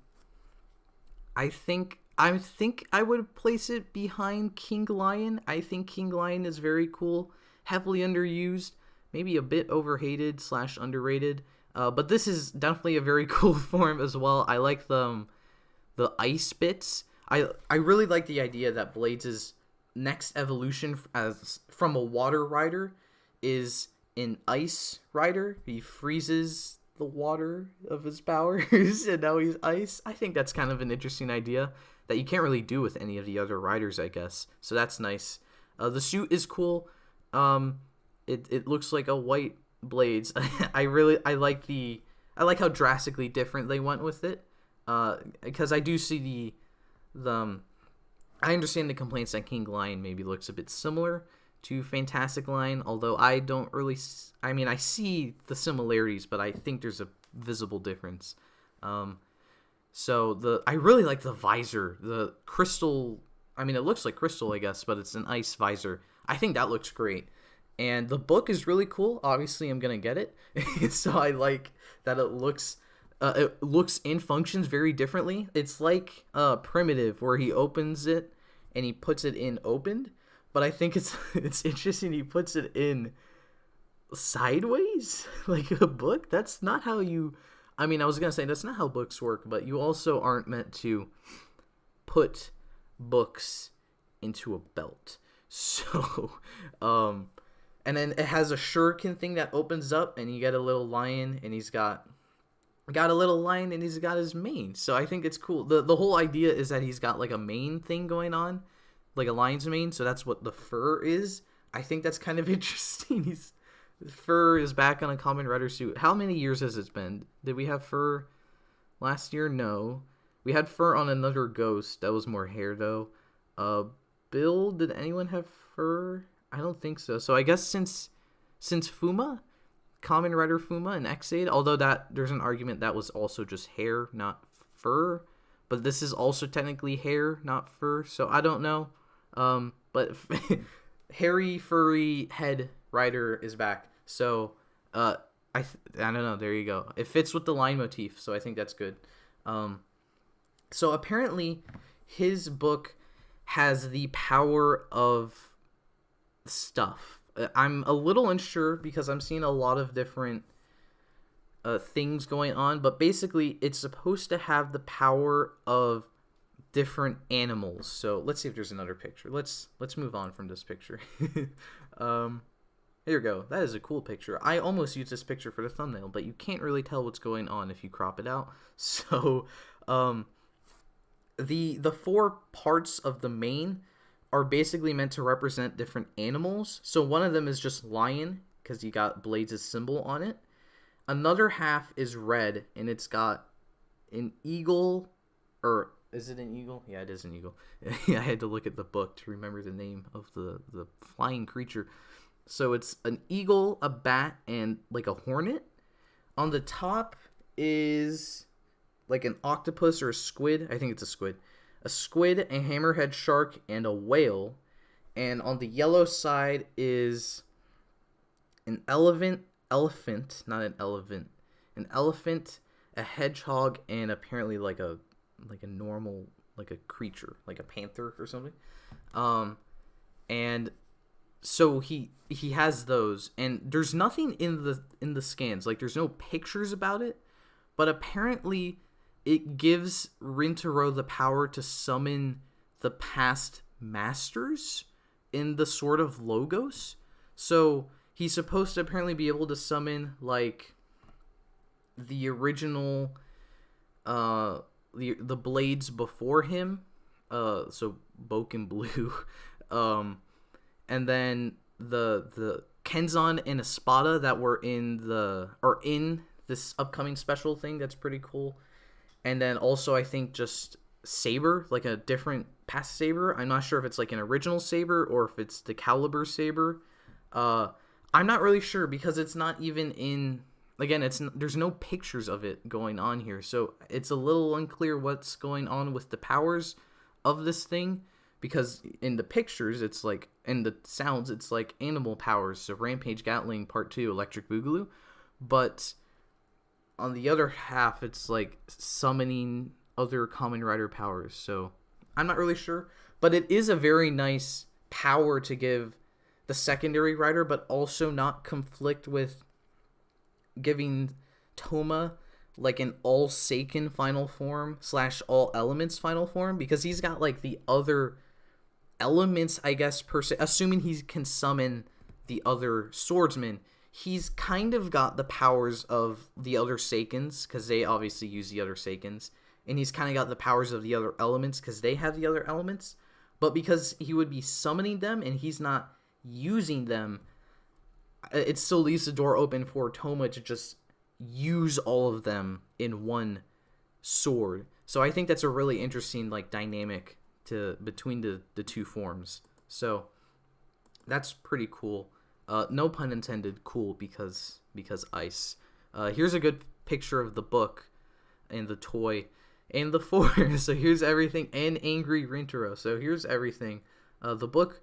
think I would place it behind King Lion. I think King Lion is very cool, heavily underused, maybe a bit overhated / underrated. But this is definitely a very cool form as well. I like the ice bits. I really like the idea that Blades' next evolution from a water rider is an ice rider. He freezes the water of his powers and now he's ice. I think that's kind of an interesting idea that you can't really do with any of the other riders, I guess. So that's nice. The suit is cool. It looks like a white Blades. I like how drastically different they went with it. Because I do see I understand the complaints that King Lion maybe looks a bit similar to Fantastic Lion, although I don't really. I see the similarities, but I think there's a visible difference. So I really like the visor, the crystal. It looks like crystal, I guess, but it's an ice visor. I think that looks great. And the book is really cool. Obviously, I'm gonna get it. So I like that it looks and functions very differently. It's like Primitive, where he opens it and he puts it in opened. But I think it's interesting he puts it in sideways, like a book. That's not how you... I was gonna say that's not how books work, but you also aren't meant to put books into a belt. So, and then it has a shuriken thing that opens up, and you get a little lion, and he's got a little lion, and he's got his mane. So I think it's cool. The whole idea is that he's got like a mane thing going on, like a lion's mane. So that's what the fur is. I think that's kind of interesting. His fur is back on a Kamen Rider suit. How many years has it been? Did we have fur last year? No. We had fur on another Ghost. That was more hair, though. Bill, did anyone have fur? I don't think so. So I guess since Fuma, Kamen Rider Fuma and X-Aid, although there's an argument that was also just hair, not fur. But this is also technically hair, not fur. So I don't know. But hairy, furry head rider is back. So I don't know. There you go. It fits with the line motif, so I think that's good. So apparently, his book has the power of stuff. I'm a little unsure because I'm seeing a lot of different things going on, but basically, it's supposed to have the power of different animals. So let's see if there's another picture. Let's move on from this picture. Here we go. That is a cool picture. I almost used this picture for the thumbnail, but you can't really tell what's going on if you crop it out. So, the 4 parts of the mane are basically meant to represent different animals. So one of them is just lion, because you got Blades' symbol on it. Another half is red, and it's got an eagle, or is it an eagle? Yeah, it is an eagle. I had to look at the book to remember the name of the flying creature. So it's an eagle, a bat, and like a hornet. On the top is like an octopus or a squid. I think it's a squid. A squid, a hammerhead shark, and a whale. And on the yellow side is an elephant, not an elephant. An elephant, a hedgehog, and apparently like a normal, like a creature, like a panther or something. And so he has those, and there's nothing in the scans, like there's no pictures about it, but apparently it gives Rintaro the power to summon the past masters in the Sword of Logos. So he's supposed to apparently be able to summon like the original the blades before him, so Boke and Blue, and then the Kenzan and Espada that were in this upcoming special thing. That's pretty cool. And then also I think just Saber, like a different past Saber. I'm not sure if it's like an original Saber or if it's the Caliber Saber. I'm not really sure because it's not even in. Again, there's no pictures of it going on here, so it's a little unclear what's going on with the powers of this thing. Because in the pictures, it's like, in the sounds, it's like animal powers. So Rampage Gatling Part 2, Electric Boogaloo. But on the other half, it's like summoning other Kamen Rider powers. So I'm not really sure. But it is a very nice power to give the secondary rider, but also not conflict with giving Toma like an all Seiken final form / all elements final form. Because he's got like the other elements, I guess, per se, assuming he can summon the other swordsman, he's kind of got the powers of the other Seikens, because they obviously use the other Seikens, and he's kind of got the powers of the other elements, because they have the other elements, but because he would be summoning them, and he's not using them, it still leaves the door open for Toma to just use all of them in one sword. So I think that's a really interesting, like, dynamic between the two forms. So that's pretty cool. No pun intended, cool, because ice. Here's a good picture of the book and the toy and the four. So here's everything, and Angry Rintaro. So here's everything. The book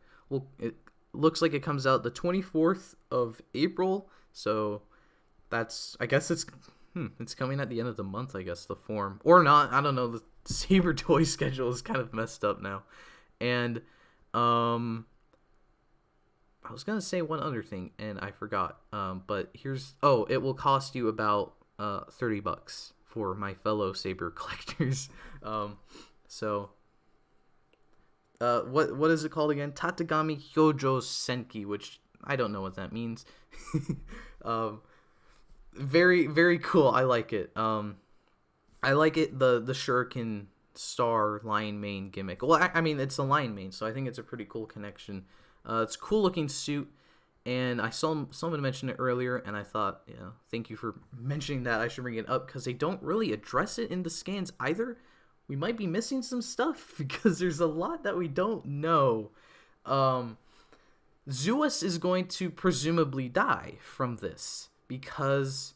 it looks like it comes out the 24th of April. So that's, I guess it's coming at the end of the month, I guess, the form, or not. I don't know. The Saber toy schedule is kind of messed up now. And I was gonna say one other thing and I forgot. But it will cost you about $30 for my fellow Saber collectors. What is it called again? Tatagami Hyojo Senki, which I don't know what that means. Very, very cool. I like it. I like it, the Shuriken Star Lion Mane gimmick. Well, I mean, it's a Lion Mane, so I think it's a pretty cool connection. It's a cool looking suit, and I saw someone mention it earlier, and I thought, thank you for mentioning that. I should bring it up, because they don't really address it in the scans either. We might be missing some stuff, because there's a lot that we don't know. Zeus is going to presumably die from this, because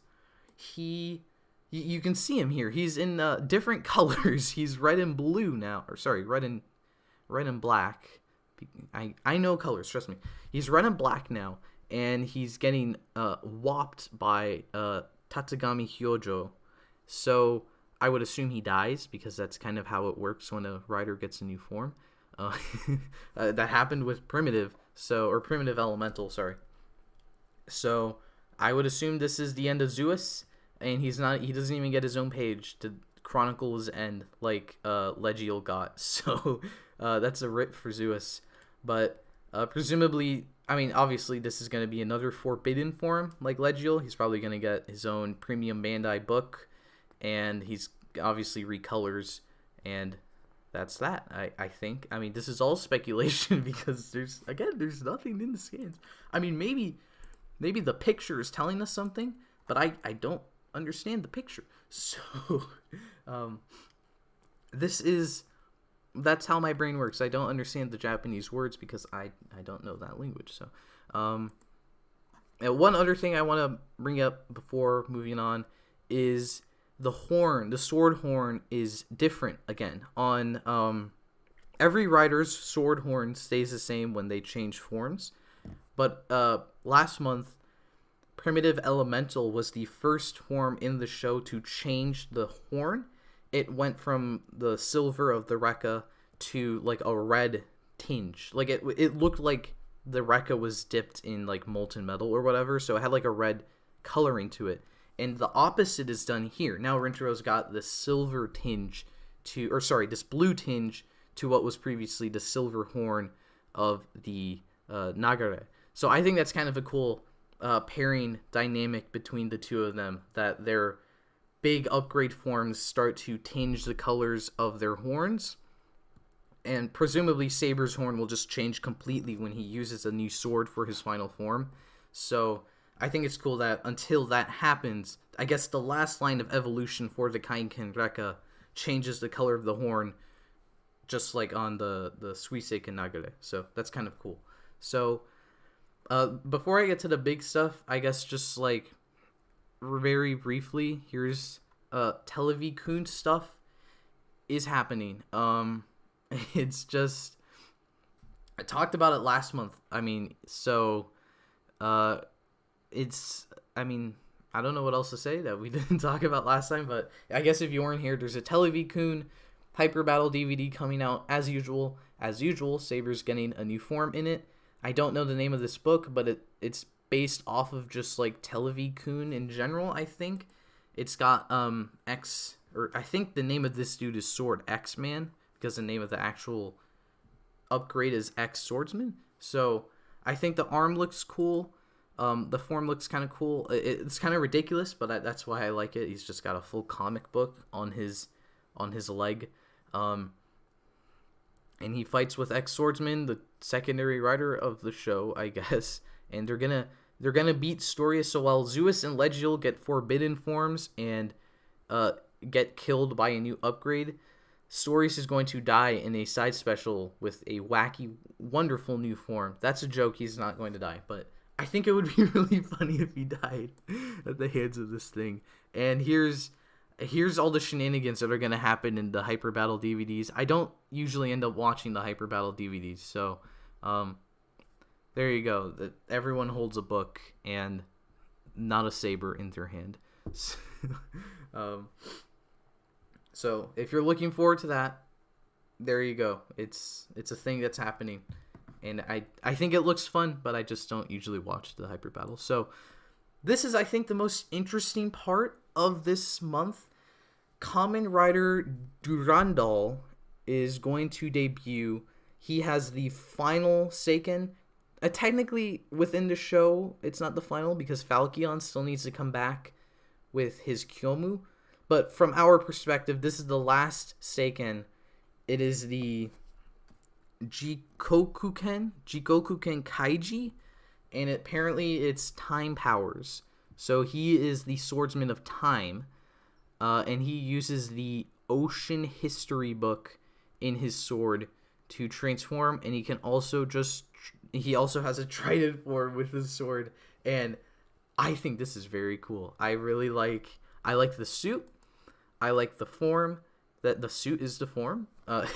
you can see him here. He's in different colors. He's red and blue now. Or sorry, red and black. I know colors, trust me. He's red and black now, and he's getting whopped by Tatagami Hyojo. So I would assume he dies, because that's kind of how it works when a rider gets a new form. That happened with Primitive, or Primitive Elemental, sorry. So I would assume this is the end of Zeus. And he doesn't even get his own page to chronicle his end like Legiel got. So that's a rip for Zeus. But presumably, I mean, obviously this is going to be another forbidden form like Legiel. He's probably going to get his own premium Bandai book. And he's obviously recolors. And that's that, I think. I mean, this is all speculation because there's nothing in the scans. I mean, maybe the picture is telling us something, but I don't understand the picture. So that's how my brain works. I don't understand the Japanese words because I don't know that language. So and one other thing I want to bring up before moving on is the horn. The sword horn is different again. On every rider's sword horn stays the same when they change forms, but last month Primitive Elemental was the first form in the show to change the horn. It went from the silver of the Rekka to like a red tinge. Like it looked like the Rekka was dipped in like molten metal or whatever, so it had like a red coloring to it. And the opposite is done here. Now Rintaro's got this silver tinge this blue tinge to what was previously the silver horn of the Nagare. So I think that's kind of a cool pairing dynamic between the two of them, that their big upgrade forms start to tinge the colors of their horns, and presumably Saber's horn will just change completely when he uses a new sword for his final form. So I think it's cool that until that happens, I guess the last line of evolution for the Kainken Rekka changes the color of the horn, just like on the Suiseiken Nagare. So that's kind of cool. So before I get to the big stuff, I guess just like very briefly, here's Televi-kun stuff is happening. It's just, I talked about it last month. I mean, so it's, I mean, I don't know what else to say that we didn't talk about last time, but I guess if you weren't here, there's a Televi-kun Hyper Battle DVD coming out as usual. As usual, Saber's getting a new form in it. I don't know the name of this book, but it's based off of just like Televi-kun in general, I think. It's got I think the name of this dude is Sword X-Man, because the name of the actual upgrade is X Swordsman. So I think the arm looks cool. The form looks kind of cool. It's kind of ridiculous, but that's why I like it. He's just got a full comic book on his leg. And he fights with X Swordsman, the secondary writer of the show, I guess. And they're gonna beat Storia. So while Zeus and Legiel get forbidden forms and get killed by a new upgrade, Stories is going to die in a side special with a wacky, wonderful new form. That's a joke. He's not going to die, but I think it would be really funny if he died at the hands of this thing. And here's all the shenanigans that are going to happen in the Hyper Battle DVDs. I don't usually end up watching the Hyper Battle DVDs, so there you go. Everyone holds a book and not a saber in their hand. So if you're looking forward to that, there you go. It's a thing that's happening, and I think it looks fun, but I just don't usually watch the Hyper Battle. So this is, I think, the most interesting part of this month. Kamen Rider Durondal is going to debut. He has the final Seiken. Technically, within the show, it's not the final because Falchion still needs to come back with his Kyomu. But from our perspective, this is the last Seiken. It is the Jikokuken Kaiji, and apparently it's time powers. So he is the swordsman of time, and he uses the ocean history book in his sword to transform, and he also has a trident form with his sword, and I think this is very cool. I like the suit. I like the form, that the suit is the form. I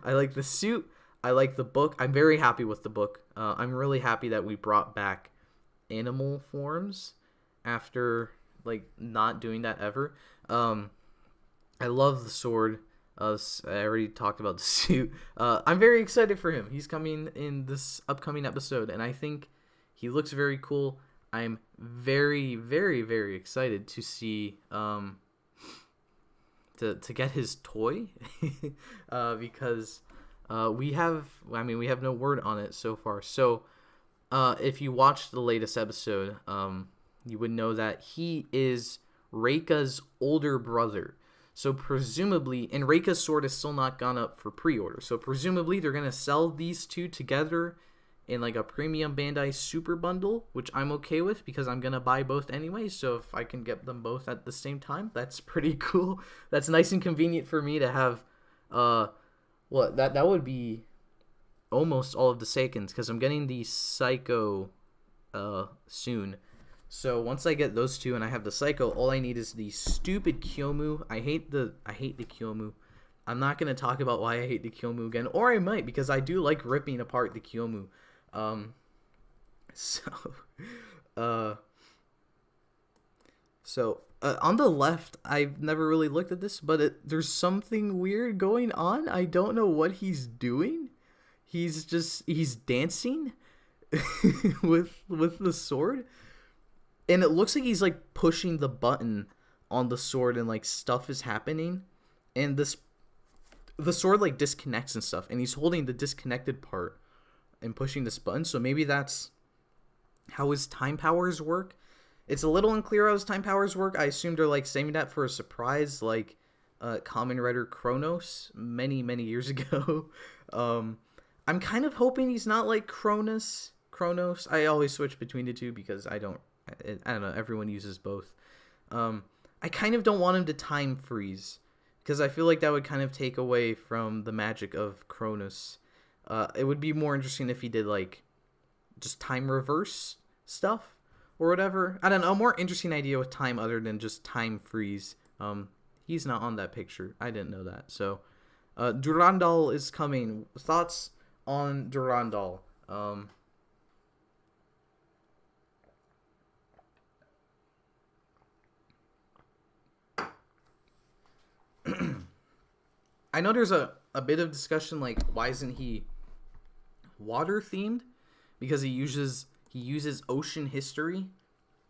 like the suit. I like the book. I'm very happy with the book. I'm really happy that we brought back animal forms after not doing that ever. I love the sword. I already talked about the suit. I'm very excited for him. He's coming in this upcoming episode, and I think he looks very cool. I'm very, very, very excited to see to get his toy because we have no word on it so far. So if you watched the latest episode, you would know that he is Reika's older brother. So presumably, and Reika's sword has still not gone up for pre-order. So presumably they're going to sell these two together in a premium Bandai Super Bundle, which I'm okay with because I'm going to buy both anyway. So if I can get them both at the same time, that's pretty cool. That's nice and convenient for me to have, that would be almost all of the Seikens because I'm getting the Psycho soon. So once I get those two and I have the Psycho, all I need is the stupid Kyomu. I hate the Kyomu. I'm not going to talk about why I hate the Kyomu again, or I might because I do like ripping apart the Kyomu. On the left, I've never really looked at this, but there's something weird going on. I don't know what he's doing. He's dancing with the sword, and it looks like he's pushing the button on the sword, and stuff is happening, and the sword disconnects and stuff, and he's holding the disconnected part and pushing this button. So maybe that's how his time powers work. It's a little unclear how his time powers work. I assume they're like saving that for a surprise, like Kamen Rider Kronos many, many years ago. I'm kind of hoping he's not like Kronos. I always switch between the two because I don't know. Everyone uses both. I kind of don't want him to time freeze because I feel like that would kind of take away from the magic of Kronos. It would be more interesting if he did like just time reverse stuff or whatever. I don't know. A more interesting idea with time other than just time freeze. He's not on that picture. I didn't know that. So, Durondal is coming. Thoughts on Durondal? I know there's a bit of discussion like why isn't he water themed? Because he uses ocean history.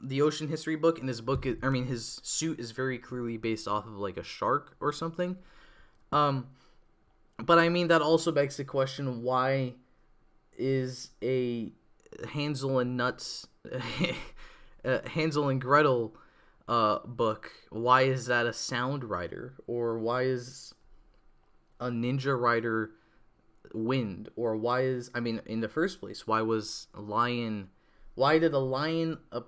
The ocean history book in his book, his suit is very clearly based off of like a shark or something. But I mean that also begs the question: why is a Hansel and Gretel book? Why is that a Sound Rider, or why is a Ninja Rider wind, or why is in the first place why did a lion, a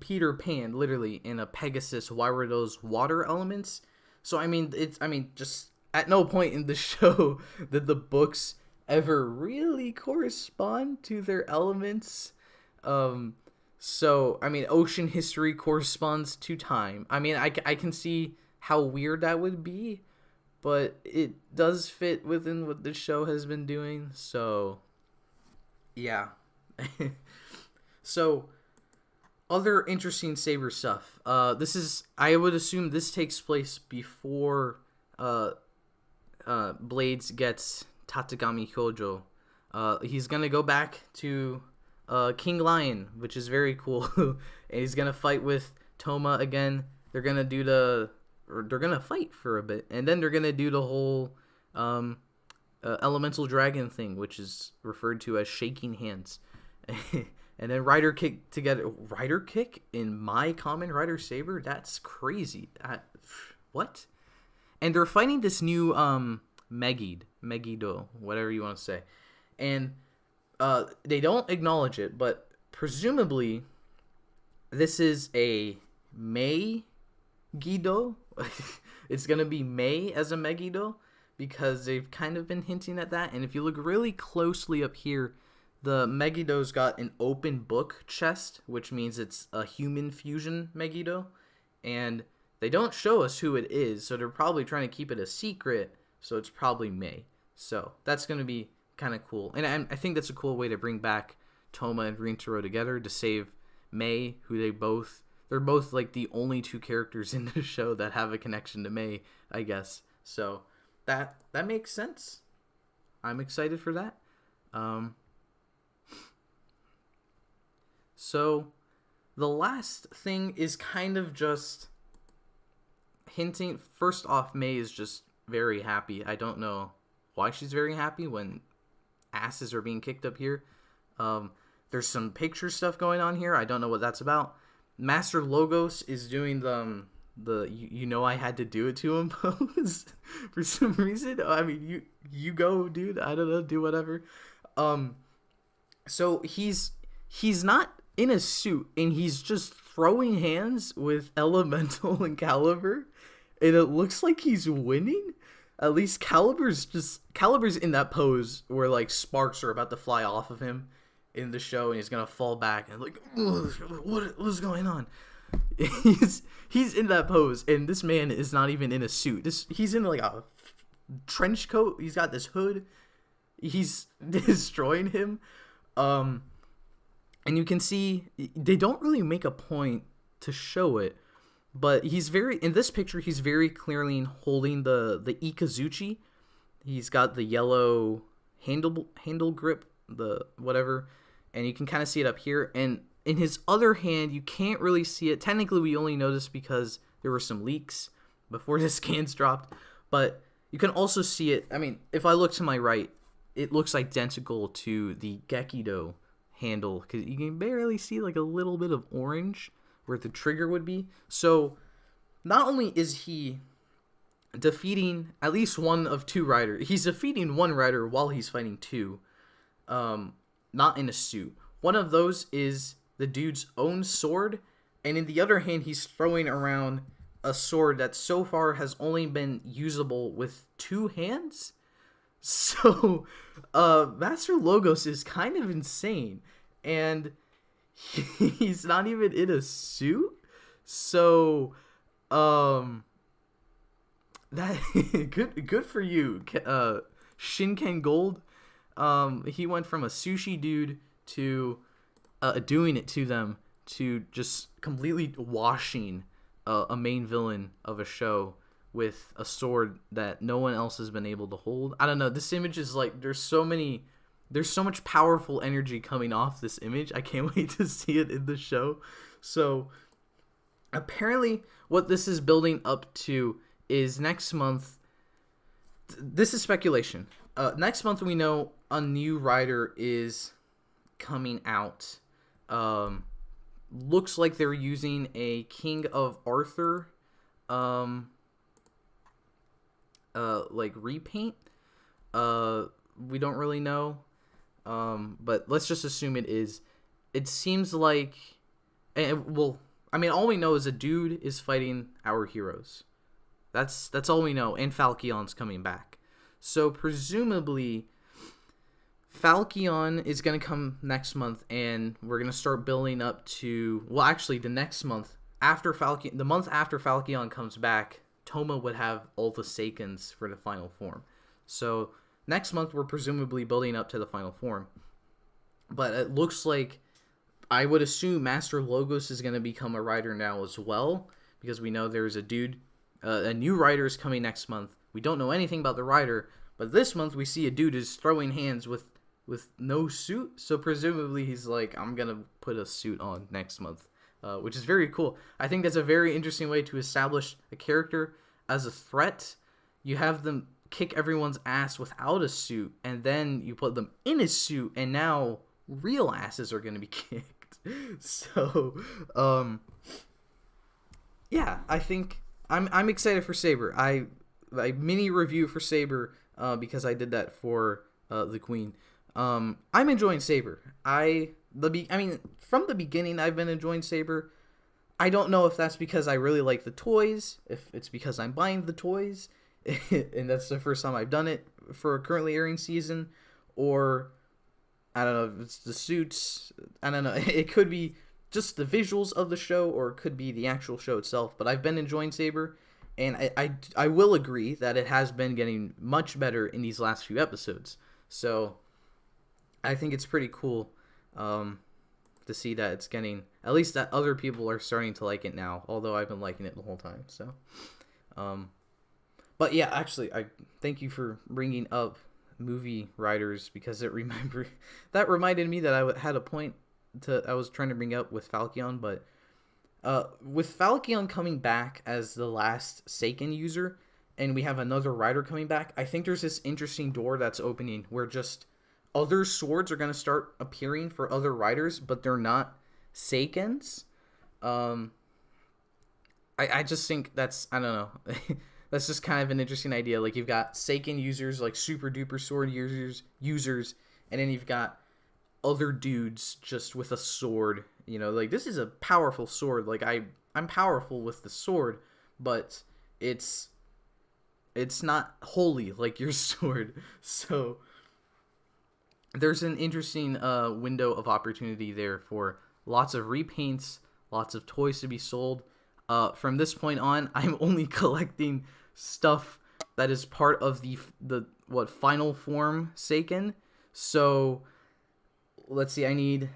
Peter Pan literally, and a Pegasus, why were those water elements? So just at no point in the show did the books ever really correspond to their elements. So ocean history corresponds to time. I can see how weird that would be, but it does fit within what the show has been doing, so yeah. So, other interesting Saber stuff. I would assume this takes place before Blades gets Tatagami Hyojo. He's gonna go back to King Lion, which is very cool, and he's gonna fight with Toma again. They're gonna fight for a bit, and then they're gonna do the whole elemental dragon thing, which is referred to as shaking hands. And then Rider Kick together. Rider Kick in my Kamen Rider Saber? That's crazy. What? And they're fighting this new Megiddo, whatever you want to say. And they don't acknowledge it, but presumably this is a Megiddo. It's going to be May as a Megiddo, because they've kind of been hinting at that. And if you look really closely up here, the Megiddo's got an open book chest, which means it's a human fusion Megiddo. And they don't show us who it is, so they're probably trying to keep it a secret, so it's probably May. So that's going to be kind of cool. And I think that's a cool way to bring back Toma and Rintaro together to save May, who they're both like the only two characters in the show that have a connection to May, I guess. So that makes sense. I'm excited for that. So the last thing is kind of just hinting. First off, May is just very happy. I don't know why she's very happy when asses are being kicked up here. There's some picture stuff going on here. I don't know what that's about. Master Logos is doing the I had to do it to him pose for some reason. You go, dude. I don't know, do whatever. So he's not in a suit, and he's just throwing hands with Elemental and Caliber, and it looks like he's winning. At least Caliber's in that pose where like sparks are about to fly off of him in the show, and he's gonna fall back and like, what's going on? He's in that pose, and this man is not even in a suit. He's in like a trench coat. He's got this hood. He's destroying him. And you can see they don't really make a point to show it, but in this picture he's very clearly holding the Ikazuchi. He's got the yellow handle grip, the whatever, and you can kind of see it up here. And in his other hand, you can't really see it. Technically, we only noticed because there were some leaks before the scans dropped, but you can also see it. If I look to my right, it looks identical to the Gekido handle, because you can barely see like a little bit of orange where the trigger would be. So not only is he defeating at least one of two riders, he's defeating one rider while he's fighting two, not in a suit. One of those is the dude's own sword, and in the other hand, he's throwing around a sword that so far has only been usable with two hands. So, Master Logos is kind of insane, and he's not even in a suit. So, that good for you, Shinken Gold. He went from a sushi dude to doing it to them to just completely washing a main villain of a show with a sword that no one else has been able to hold. I don't know. This image is like, there's so much powerful energy coming off this image. I can't wait to see it in the show. So apparently what this is building up to is next month. This is speculation. Next month we know a new rider is coming out. Looks like they're using a King of Arthur like repaint. We don't really know, but let's just assume it is. It seems like, well, I mean, all we know is a dude is fighting our heroes. That's all we know, and Falcon's coming back. So presumably Falcon is going to come next month, and we're going to start building up to, well, actually the next month after Falcon, the month after Falcon comes back, Toma would have all the Seikens for the final form. So next month we're presumably building up to the final form. But it looks like, I would assume Master Logos is going to become a rider now as well, because we know there's a dude, a new rider is coming next month. We don't know anything about the rider, but this month we see a dude is throwing hands with no suit. So presumably he's like, I'm going to put a suit on next month, which is very cool. I think that's a very interesting way to establish a character as a threat. You have them kick everyone's ass without a suit, and then you put them in a suit, and now real asses are going to be kicked. So, yeah, I think I'm excited for Saber. I mini review for Saber because I did that for the Queen. I'm enjoying Saber. I mean, from the beginning, I've been enjoying Saber. I don't know if that's because I really like the toys, if it's because I'm buying the toys, and that's the first time I've done it for a currently airing season, or I don't know if it's the suits. I don't know. It could be just the visuals of the show, or it could be the actual show itself. But I've been enjoying Saber, and I will agree that it has been getting much better in these last few episodes. So I think it's pretty cool to see that it's getting, at least that other people are starting to like it now, although I've been liking it the whole time. So but yeah, actually, I thank you for bringing up movie writers, because that reminded me that I had a point I was trying to bring up with Falcon. But with Falcon coming back as the last Seiken user, and we have another rider coming back, I think there's this interesting door that's opening where just other swords are going to start appearing for other riders, but they're not Seikens. I just think that's, I don't know. That's just kind of an interesting idea. Like, you've got Seiken users, like super duper sword users, and then you've got other dudes just with a sword. You know, like, this is a powerful sword. Like, I'm powerful with the sword, but it's not holy like your sword. So there's an interesting window of opportunity there for lots of repaints, lots of toys to be sold. From this point on, I'm only collecting stuff that is part of the final form Seiken. So let's see, I need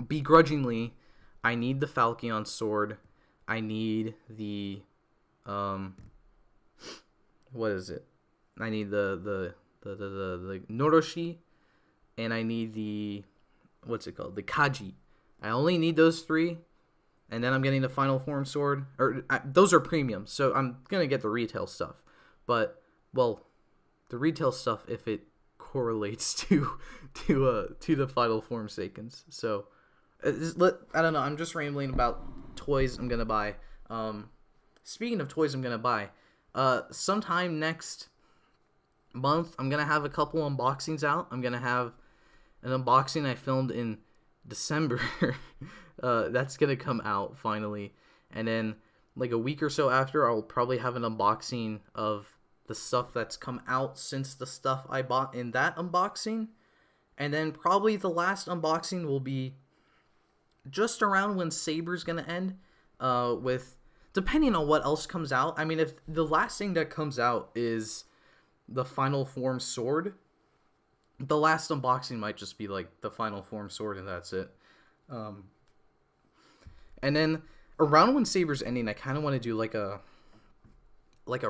begrudgingly, I need the Falcon sword. I need the what is it? I need the Noroshi, and I need the, what's it called? The Kaji. I only need those three, and then I'm getting the final form sword. Those are premium, so I'm gonna get the retail stuff. But, well, the retail stuff, if it correlates to the final form sequence. So I don't know. I'm just rambling about toys I'm gonna buy. Speaking of toys I'm gonna buy, sometime next month I'm gonna have a couple unboxings out. I'm gonna have an unboxing I filmed in December. That's gonna come out finally, and then like a week or so after, I'll probably have an unboxing of the stuff that's come out since the stuff I bought in that unboxing, and then probably the last unboxing will be just around when Saber's gonna end, with depending on what else comes out. I mean, if the last thing that comes out is the final form sword, the last unboxing might just be like the final form sword and that's it. And then around when Saber's ending, I kind of want to do like a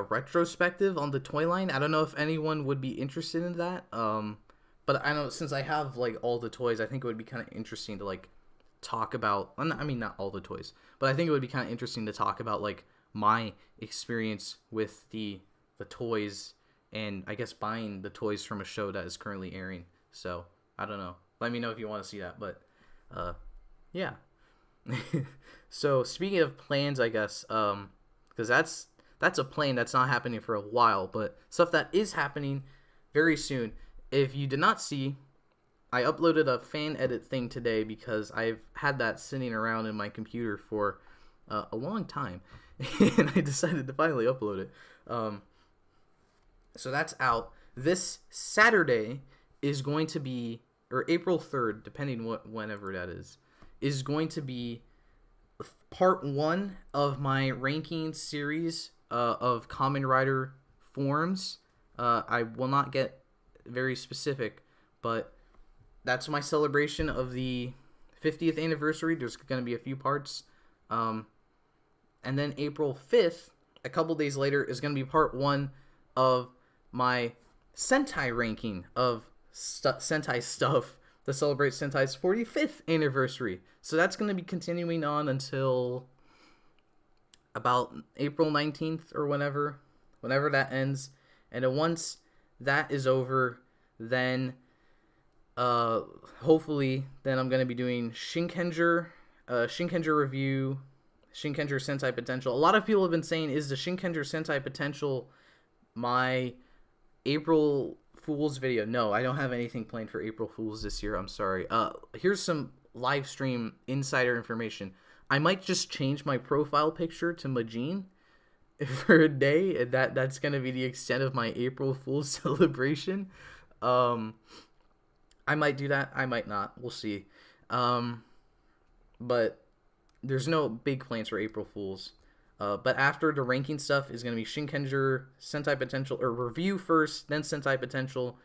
retrospective on the toy line. I don't know if anyone would be interested in that. But I know since I have like all the toys, I think it would be kind of interesting to like talk about. I mean, not all the toys, but I think it would be kind of interesting to talk about like my experience with the toys, and I guess buying the toys from a show that is currently airing. So I don't know. Let me know if you want to see that. But yeah. So speaking of plans, I guess, because that's a plan that's not happening for a while, but stuff that is happening very soon. If you did not see, I uploaded a fan edit thing today because I've had that sitting around in my computer for a long time, and I decided to finally upload it. So that's out. This Saturday is going to be, or April 3rd, depending whenever that is going to be part 1 of my ranking series of Kamen Rider forms. I will not get very specific, but that's my celebration of the 50th anniversary. There's going to be a few parts. And then April 5th, a couple days later, is going to be part 1 of my Sentai ranking of Sentai stuff to celebrate Sentai's 45th anniversary. So that's going to be continuing on until about April 19th or whenever that ends. And then once that is over, then hopefully then I'm going to be doing Shinkenger review, Shinkenger Sentai Potential. A lot of people have been saying, is the Shinkenger Sentai Potential my April Fool's video? No, I don't have anything planned for April Fool's this year. I'm sorry. Here's some live stream insider information. I might just change my profile picture to Majin for a day, and that's gonna be the extent of my April Fool's celebration. I might do that. I might not. We'll see. But there's no big plans for April Fool's. But after the ranking stuff is going to be Shinkenger, Sentai Potential, or review first, then Sentai Potential.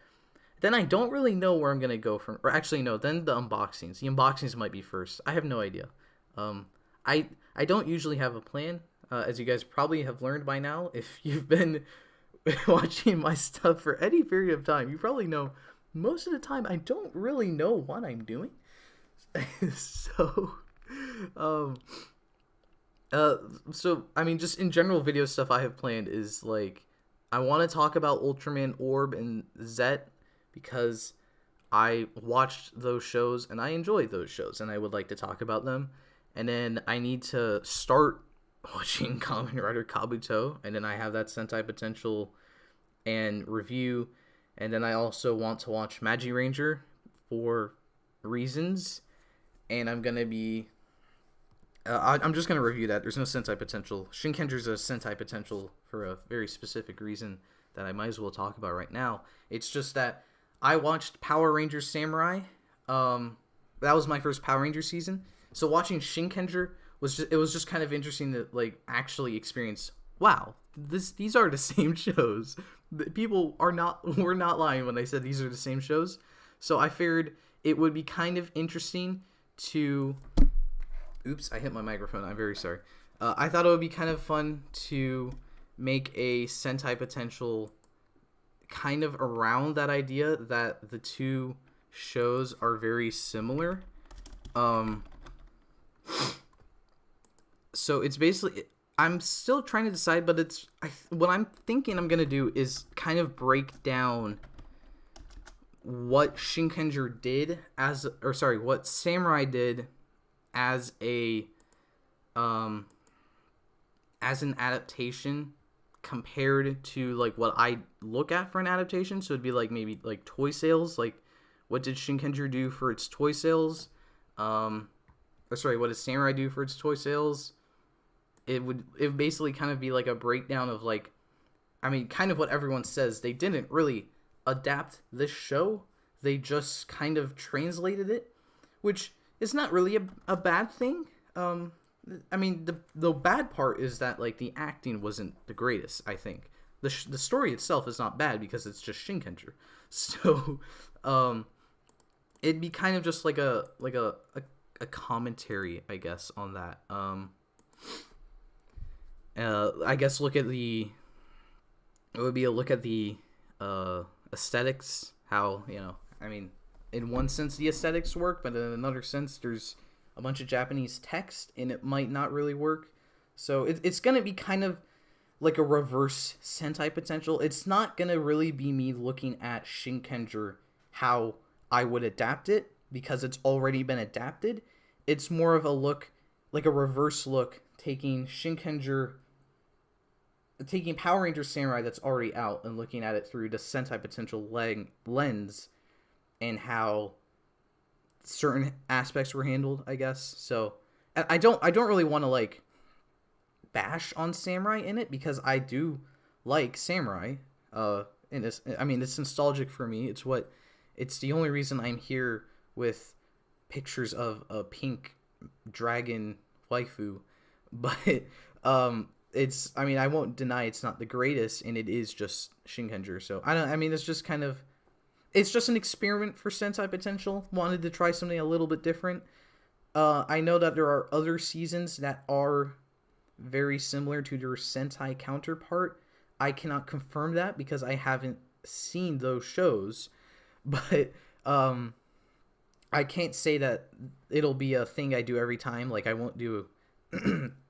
Then I don't really know where I'm going to go from, or actually no, then the unboxings. The unboxings might be first. I have no idea. I don't usually have a plan, as you guys probably have learned by now. If you've been watching my stuff for any period of time, you probably know most of the time I don't really know what I'm doing. So I mean, just in general video stuff I have planned is like, I want to talk about Ultraman Orb and Zet because I watched those shows and I enjoyed those shows and I would like to talk about them. And then I need to start watching Kamen Rider Kabuto, and then I have that Sentai Potential and review. And then I also want to watch Magi Ranger for reasons, and I'm gonna be I'm just going to review that. There's no Sentai Potential. Shinkenger's a Sentai Potential for a very specific reason that I might as well talk about right now. It's just that I watched Power Rangers Samurai. That was my first Power Ranger season. So watching Shinkenger was just kind of interesting to like actually experience, wow, these are the same shows. People were not lying when they said these are the same shows. So I figured it would be kind of interesting to... Oops, I hit my microphone. I'm very sorry. I thought it would be kind of fun to make a Sentai Potential kind of around that idea that the two shows are very similar. So it's basically... I'm still trying to decide, but what I'm thinking I'm going to do is kind of break down what Shinkenger did what Samurai did as as an adaptation compared to like what I look at for an adaptation. So it'd be like maybe like toy sales, like what did Shinkenger do for its toy sales? What did Samurai do for its toy sales? It would basically kind of be like a breakdown of like, I mean, kind of what everyone says. They didn't really adapt this show. They just kind of translated it, which is not really a bad thing. I mean, the bad part is that like the acting wasn't the greatest. I think the story itself is not bad because it's just Shinkenger. So, it'd be kind of just like a commentary, I guess, on that. I guess it would be a look at the aesthetics. How, I mean, in one sense the aesthetics work, but in another sense there's a bunch of Japanese text and it might not really work. So it's gonna be kind of like a reverse Sentai potential. It's not gonna really be me looking at Shinkenger how I would adapt it because it's already been adapted. It's more of a look, like a reverse look, taking Power Ranger Samurai that's already out and looking at it through the Sentai potential lens and how certain aspects were handled, I guess. So I don't really want to like bash on Samurai in it because I do like Samurai. In this, I mean, it's nostalgic for me. It's the only reason I'm here with pictures of a pink dragon waifu. But I mean, I won't deny it's not the greatest, and it is just Shinkenger. So it's just kind of, it's just an experiment for Sentai potential. Wanted to try something a little bit different. I know that there are other seasons that are very similar to their Sentai counterpart. I cannot confirm that because I haven't seen those shows, but I can't say that it'll be a thing I do every time. Like I won't do.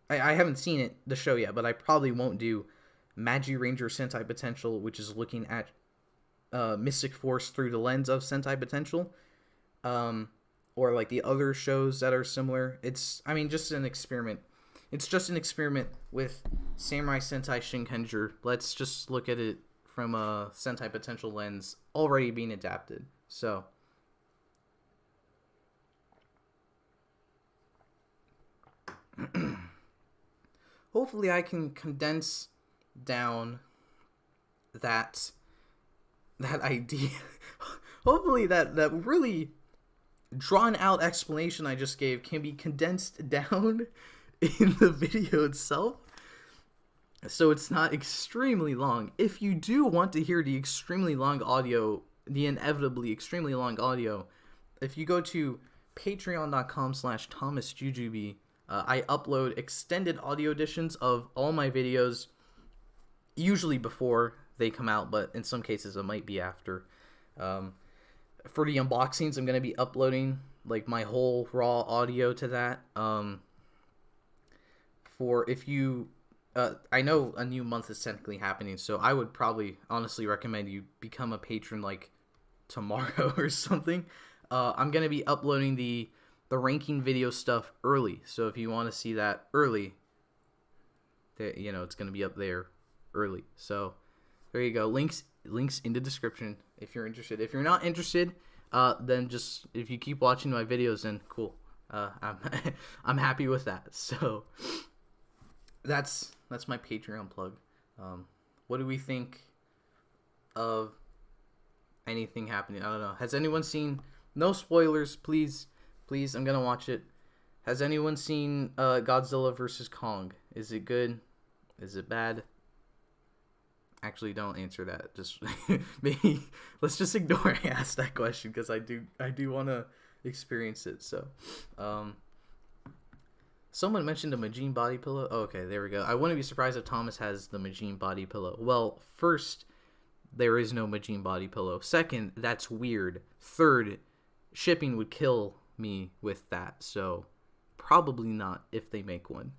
I haven't seen the show yet, but I probably won't do Magi Ranger Sentai Potential, which is looking at Mystic Force through the lens of Sentai Potential, or like the other shows that are similar. It's just an experiment. It's just an experiment with Samurai Sentai Shinkenger. Let's just look at it from a Sentai Potential lens already being adapted. So. Hopefully I can condense down that idea. Hopefully that really drawn out explanation I just gave can be condensed down in the video itself, so it's not extremely long. If you do want to hear the extremely long audio, the inevitably extremely long audio, if you go to patreon.com/ThomasJujube, I upload extended audio editions of all my videos, usually before they come out, but in some cases it might be after. For the unboxings, I'm going to be uploading like my whole raw audio to that. For if you, I know a new month is technically happening, so I would probably honestly recommend you become a patron like tomorrow or something. I'm going to be uploading the ranking video stuff early, so if you want to see that early, it's going to be up there early. So there you go. Links in the description if you're interested. If you're not interested, then just if you keep watching my videos, then cool. I'm happy with that. So that's my Patreon plug. What do we think of anything happening? I don't know. Has anyone seen? No spoilers, please. Please, I'm gonna watch it. Has anyone seen Godzilla vs. Kong? Is it good? Is it bad? Actually, don't answer that. Just maybe let's just ignore I asked that question because I do want to experience it. So, someone mentioned a Majin body pillow. Oh, okay, there we go. I wouldn't be surprised if Thomas has the Majin body pillow. Well, first, there is no Majin body pillow. Second, that's weird. Third, shipping would kill me with that, so probably not if they make one.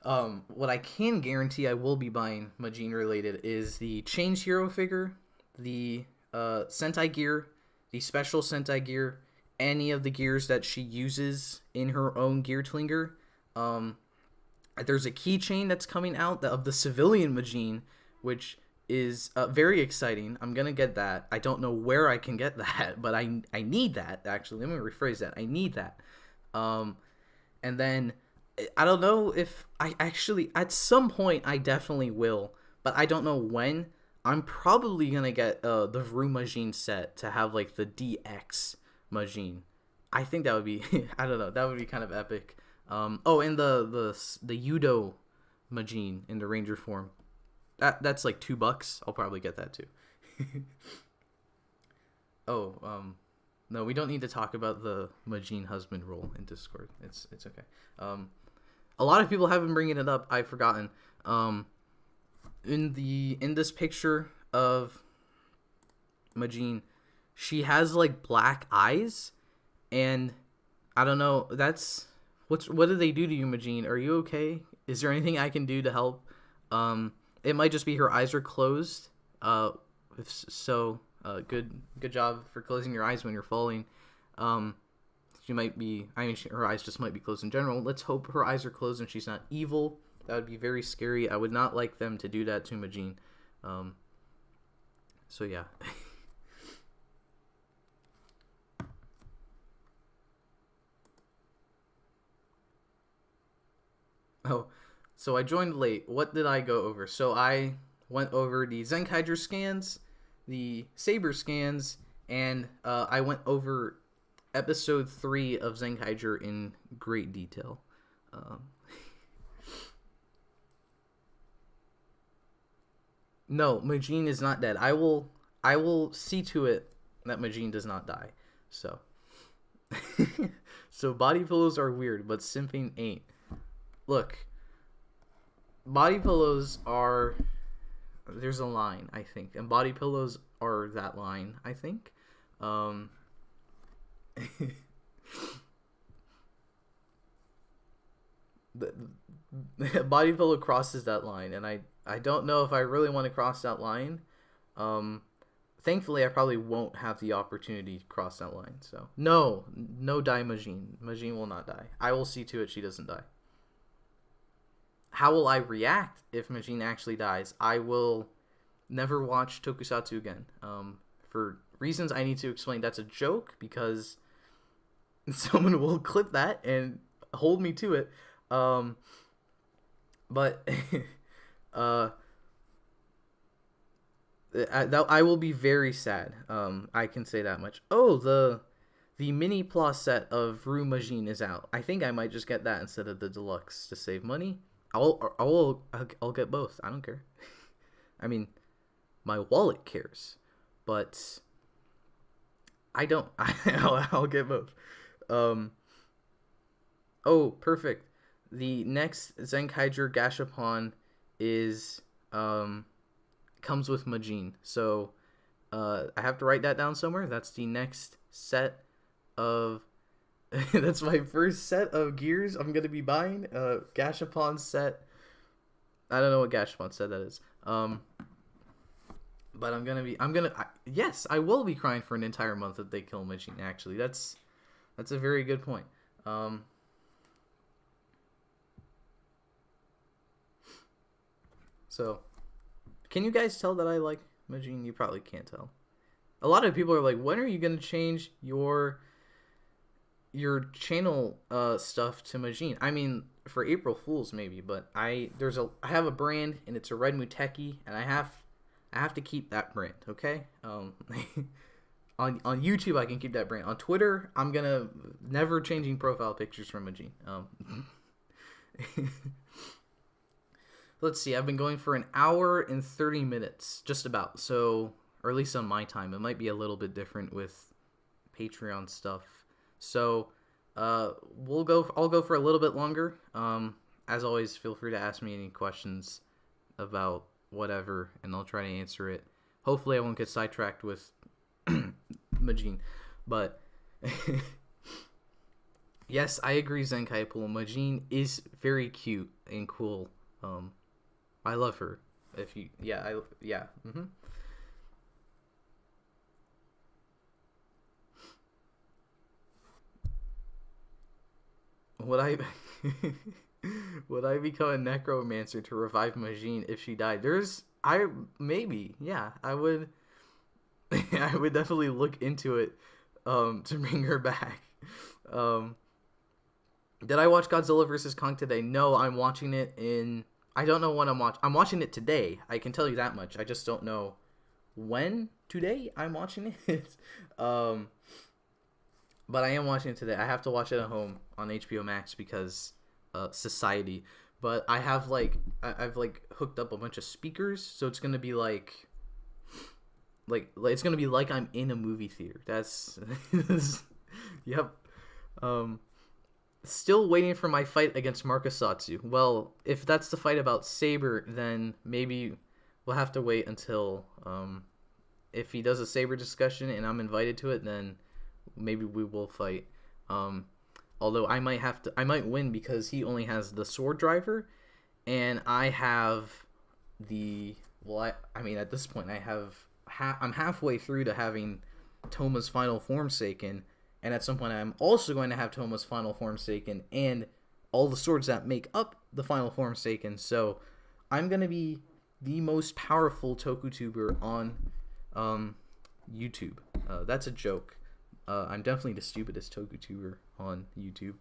What I can guarantee I will be buying Majin related is the Change Hero figure, the Sentai gear, the special Sentai gear, any of the gears that she uses in her own gear twinger. There's a keychain that's coming out of the civilian Majin, which is very exciting. I'm gonna get that. I don't know where I can get that, but I need that. Actually, let me rephrase that. I need that. And then I don't know if I actually at some point I definitely will, but I don't know when. I'm probably gonna get the Vru Majin set to have like the DX Majin. I think that would be I don't know, that would be kind of epic. Oh, and the Yudo Majin in the Ranger form. That's like $2. I'll probably get that too. Oh, no, we don't need to talk about the Majin husband role in Discord. It's okay. A lot of people have been bringing it up. I've forgotten. In this picture of Majin, she has like black eyes, and I don't know. What do they do to you, Majin? Are you okay? Is there anything I can do to help? It might just be her eyes are closed. If so, good job for closing your eyes when you're falling. She might be. I mean, her eyes just might be closed in general. Let's hope her eyes are closed and she's not evil. That would be very scary. I would not like them to do that to Majin. So yeah. Oh, so I joined late. What did I go over? So I went over the Zenkaiger scans, the Saber scans, and I went over episode 3 of Zenkaiger in great detail. No, Majin is not dead. I will see to it that Majin does not die. So so body pillows are weird, but simping ain't. Look, body pillows are, there's a line, I think, and body pillows are that line, I think. The body pillow crosses that line, and I don't know if I really want to cross that line. Thankfully, I probably won't have the opportunity to cross that line. So no die Majin. Majin will not die. I will see to it she doesn't die. How will I react if Majin actually dies? I will never watch Tokusatsu again. For reasons I need to explain, that's a joke because someone will clip that and hold me to it. But I will be very sad. I can say that much. Oh, the mini plus set of Vru Majin is out. I think I might just get that instead of the deluxe to save money. I'll get both. I don't care. I mean, my wallet cares, but I don't. I'll get both. Oh, perfect. The next Zenkaiger Gashapon is comes with Majin. So I have to write that down somewhere. That's the next set of that's my first set of gears I'm gonna be buying. Gashapon set. I don't know what Gashapon set that is. But yes, I will be crying for an entire month if they kill Majin. Actually, that's a very good point. So, can you guys tell that I like Majin? You probably can't tell. A lot of people are like, when are you gonna change your channel stuff to Majin? I mean, for April Fools maybe, but I have a brand and it's a Red Muteki, and I have to keep that brand, okay? On YouTube I can keep that brand. On Twitter, I'm gonna never changing profile pictures from Majin. Let's see, I've been going for an hour and 30 minutes, just about. So, or at least on my time. It might be a little bit different with Patreon stuff. So, I'll go for a little bit longer. As always, feel free to ask me any questions about whatever, and I'll try to answer it. Hopefully I won't get sidetracked with Majin. But yes, I agree, Zenkai Pool. Majin is very cute and cool. I love her. Mm-hmm. Would I would I become a necromancer to revive Majin if she died? Maybe, yeah, I would. I would definitely look into it to bring her back. Um, did I watch Godzilla vs Kong today? No, I'm watching it in. I don't know when I'm watching. I'm watching it today. I can tell you that much. I just don't know when today I'm watching it. But I am watching it today. I have to watch it at home on HBO Max because society. But I've hooked up a bunch of speakers, so it's gonna be like it's gonna be like I'm in a movie theater. That's yep. Still waiting for my fight against Markusatsu. Well, if that's the fight about Saber, then maybe we'll have to wait until if he does a Saber discussion and I'm invited to it, then maybe we will fight. Although I might win because he only has the sword driver, and I have the at this point I'm halfway through to having Toma's final form Seiken, and at some point I'm also going to have Toma's final form Seiken and all the swords that make up the final form Seiken. So I'm gonna be the most powerful Tokutuber on YouTube. That's a joke. I'm definitely the stupidest Tokutuber on YouTube.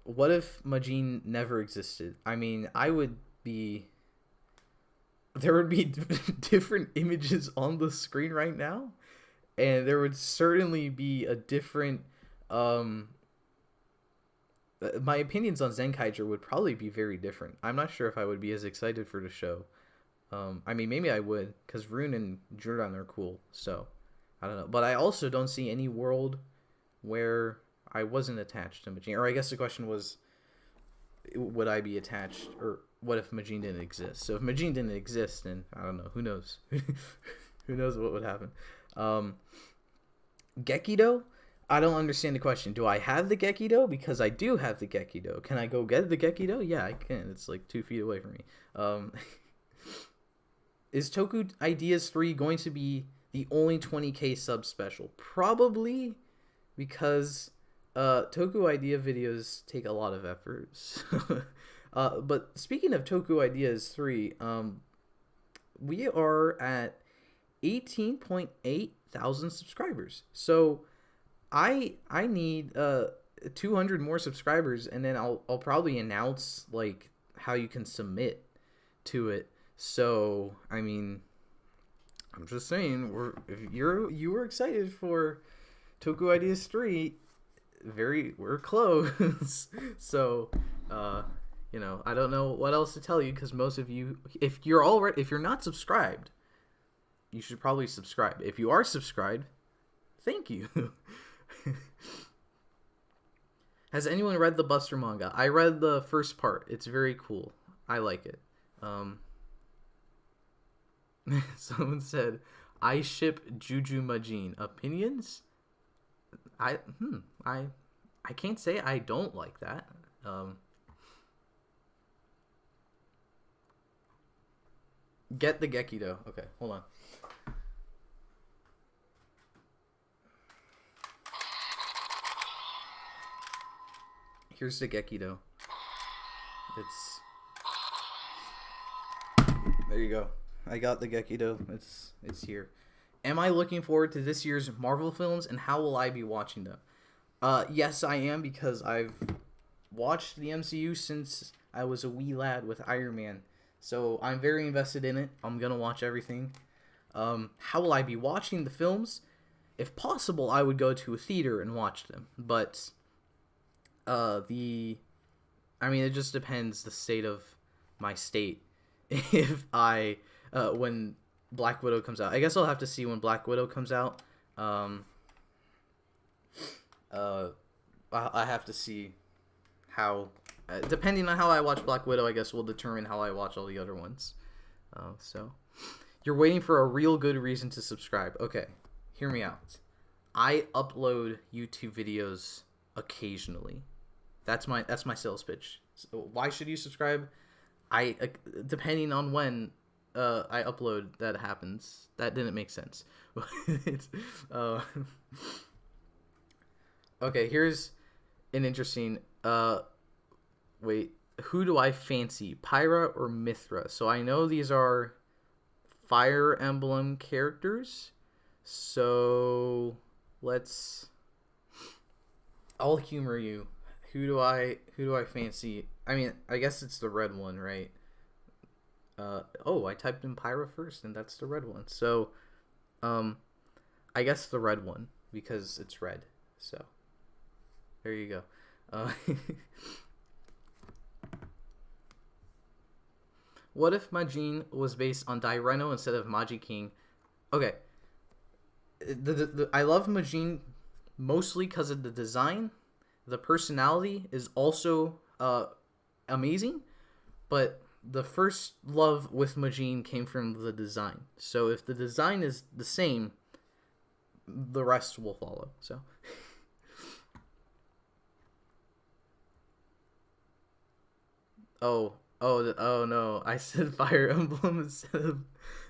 What if Majin never existed? I mean, there would be different images on the screen right now, and there would certainly be a different my opinions on Zenkaiger would probably be very different. I'm not sure if I would be as excited for the show. I mean, maybe I would, because Rune and Durondal are cool, so I don't know. But I also don't see any world where I wasn't attached to Majin. Or I guess the question was, would I be attached, or what if Majin didn't exist? So if Majin didn't exist, then I don't know. Who knows? Who knows what would happen? Gekido? I don't understand the question. Do I have the Gekido? Because I do have the Gekido. Can I go get the Gekido? Yeah, I can. It's like 2 feet away from me. Is Toku Ideas 3 going to be the only 20k sub special? Probably, because Toku Idea videos take a lot of effort. But speaking of Toku Ideas 3, we are at 18.8 thousand subscribers. So I need 200 more subscribers, and then I'll probably announce like how you can submit to it. So I mean, I'm just saying, if you were excited for Toku Ideas 3, we're close. So I don't know what else to tell you, because most of you, if you're not subscribed, you should probably subscribe. If you are subscribed, thank you. Has anyone read the Buster manga? I read the first part. It's very cool. I like it. Someone said, I ship Juju Majin. Opinions? I can't say I don't like that. Get the Gekido. Okay, hold on. Here's the Gekido. There you go. I got the Gekido. It's here. Am I looking forward to this year's Marvel films, and how will I be watching them? Yes, I am, because I've watched the MCU since I was a wee lad with Iron Man. So I'm very invested in it. I'm going to watch everything. How will I be watching the films? If possible, I would go to a theater and watch them. But it just depends the state of my state. If when Black Widow comes out, I guess I'll have to see when Black Widow comes out. I have to see how, depending on how I watch Black Widow, I guess will determine how I watch all the other ones. So you're waiting for a real good reason to subscribe. Okay, hear me out. I upload YouTube videos occasionally. That's my sales pitch. So why should you subscribe? Depending on when I upload, that happens. That didn't make sense. Okay, here's an interesting. Wait. Who do I fancy, Pyra or Mithra? So I know these are Fire Emblem characters. So let's. I'll humor you. Who do I fancy? I mean, I guess it's the red one, right? I typed in Pyra first, and that's the red one. So, I guess the red one because it's red. So, there you go. What if Majin was based on Daireno instead of Maji King? Okay, I love Majin mostly because of the design. The personality is also amazing, but the first love with Majin came from the design. So if the design is the same, the rest will follow. So. Oh no! I said Fire Emblem instead of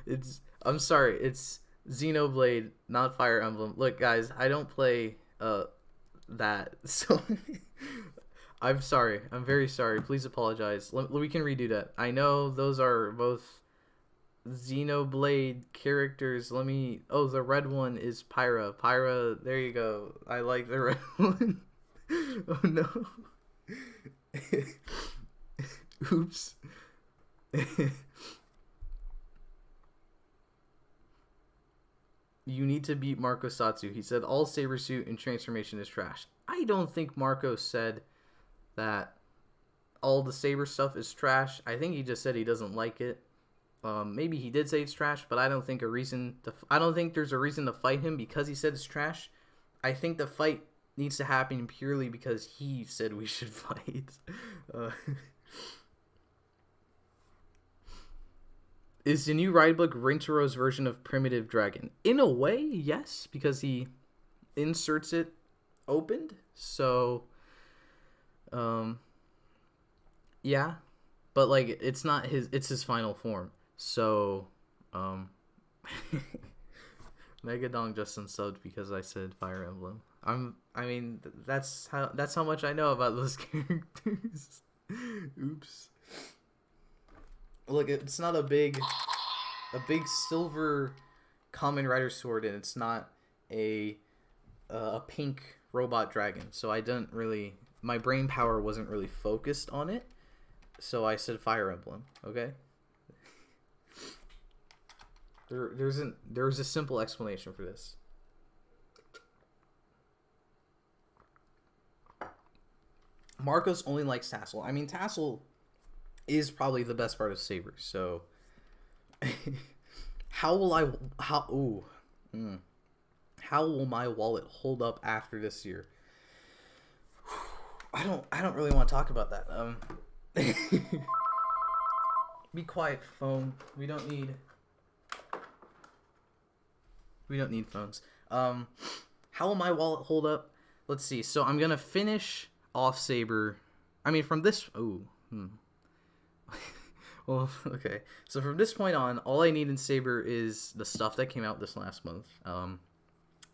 it's. I'm sorry. It's Xenoblade, not Fire Emblem. Look, guys, I don't play that, so I'm sorry. I'm very sorry. Please apologize. We can redo that. I know those are both Xenoblade characters. Oh, the red one is Pyra. Pyra. There you go. I like the red one. Oh no. Oops. You need to beat Marco Satsu. He said all Saber suit and transformation is trash. I don't think Marco said that all the Saber stuff is trash. I think he just said he doesn't like it. Maybe he did say it's trash, but I don't think I don't think there's a reason to fight him because he said it's trash. I think the fight needs to happen purely because he said we should fight. Is the new ride book Rintaro's version of Primitive Dragon? In a way, yes, because he inserts it opened. So, yeah, but like it's not it's his final form. So, Megadong just unsubbed because I said Fire Emblem. I mean, that's how much I know about those characters. Oops. Look, it's not a big silver Kamen Rider sword, and it's not a pink robot dragon. So I didn't really, my brain power wasn't really focused on it. So I said Fire Emblem. Okay. There's a simple explanation for this. Marcos only likes Tassel. I mean, Tassel is probably the best part of Saber. So, how will my wallet hold up after this year? I don't really want to talk about that. Be quiet, phone. We don't need phones. How will my wallet hold up? Let's see. So I'm gonna finish off Saber. I mean, from this. Well, okay. So from this point on, all I need in Saber is the stuff that came out this last month.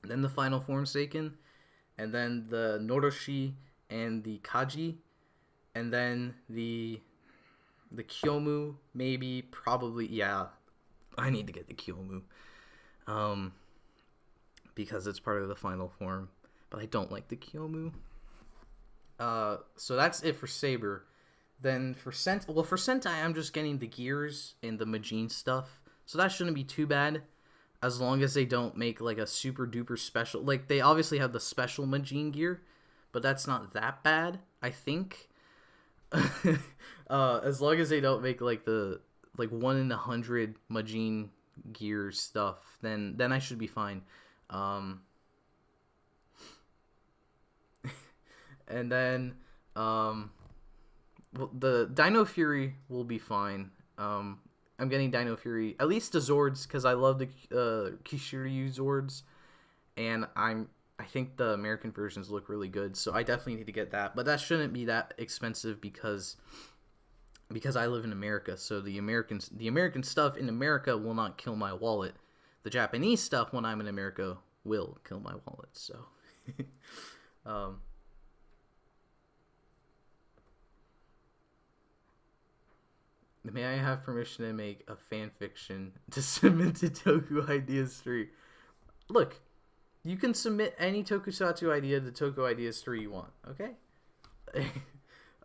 Then the Final Form Seiken, and then the Noroshi and the Kaji, and then the Kyomu, maybe, probably, yeah. I need to get the Kyomu. Because it's part of the Final Form. But I don't like the Kyomu. So that's it for Saber. Then for Sentai, I'm just getting the gears and the Majin stuff. So that shouldn't be too bad. As long as they don't make like a super duper special. Like they obviously have the special Majin gear. But that's not that bad, I think. As long as they don't make like the 1 in 100 Majin gear stuff, then I should be fine. And then the Dino Fury will be fine. I'm getting Dino Fury, at least the Zords, because I love the Kishiryu Zords, and I think the American versions look really good, so I definitely need to get that. But that shouldn't be that expensive because I live in America, so the American stuff in America will not kill my wallet. The Japanese stuff when I'm in America will kill my wallet. So, Um, May I have permission to make a fan fiction to submit to Toku Ideas 3? Look, you can submit any tokusatsu idea to Toku Ideas 3 you want, okay?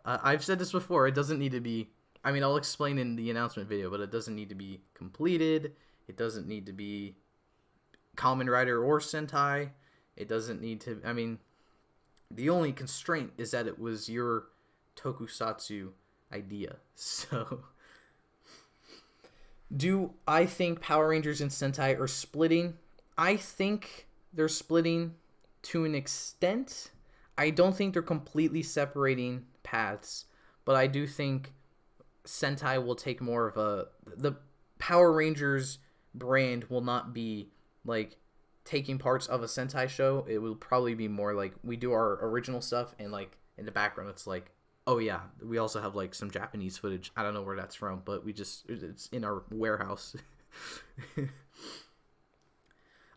I've said this before, it doesn't need to be... I mean, I'll explain in the announcement video, but it doesn't need to be completed. It doesn't need to be Kamen Rider or Sentai. It doesn't need to... I mean, the only constraint is that it was your tokusatsu idea, so... Do I think Power Rangers and Sentai are splitting? I think they're splitting to an extent. I don't think they're completely separating paths, but I do think Sentai will take more of a... The Power Rangers brand will not be, like, taking parts of a Sentai show. It will probably be more like, we do our original stuff, and, like, in the background, it's like, oh yeah, we also have like some Japanese footage. I don't know where that's from, but it's in our warehouse.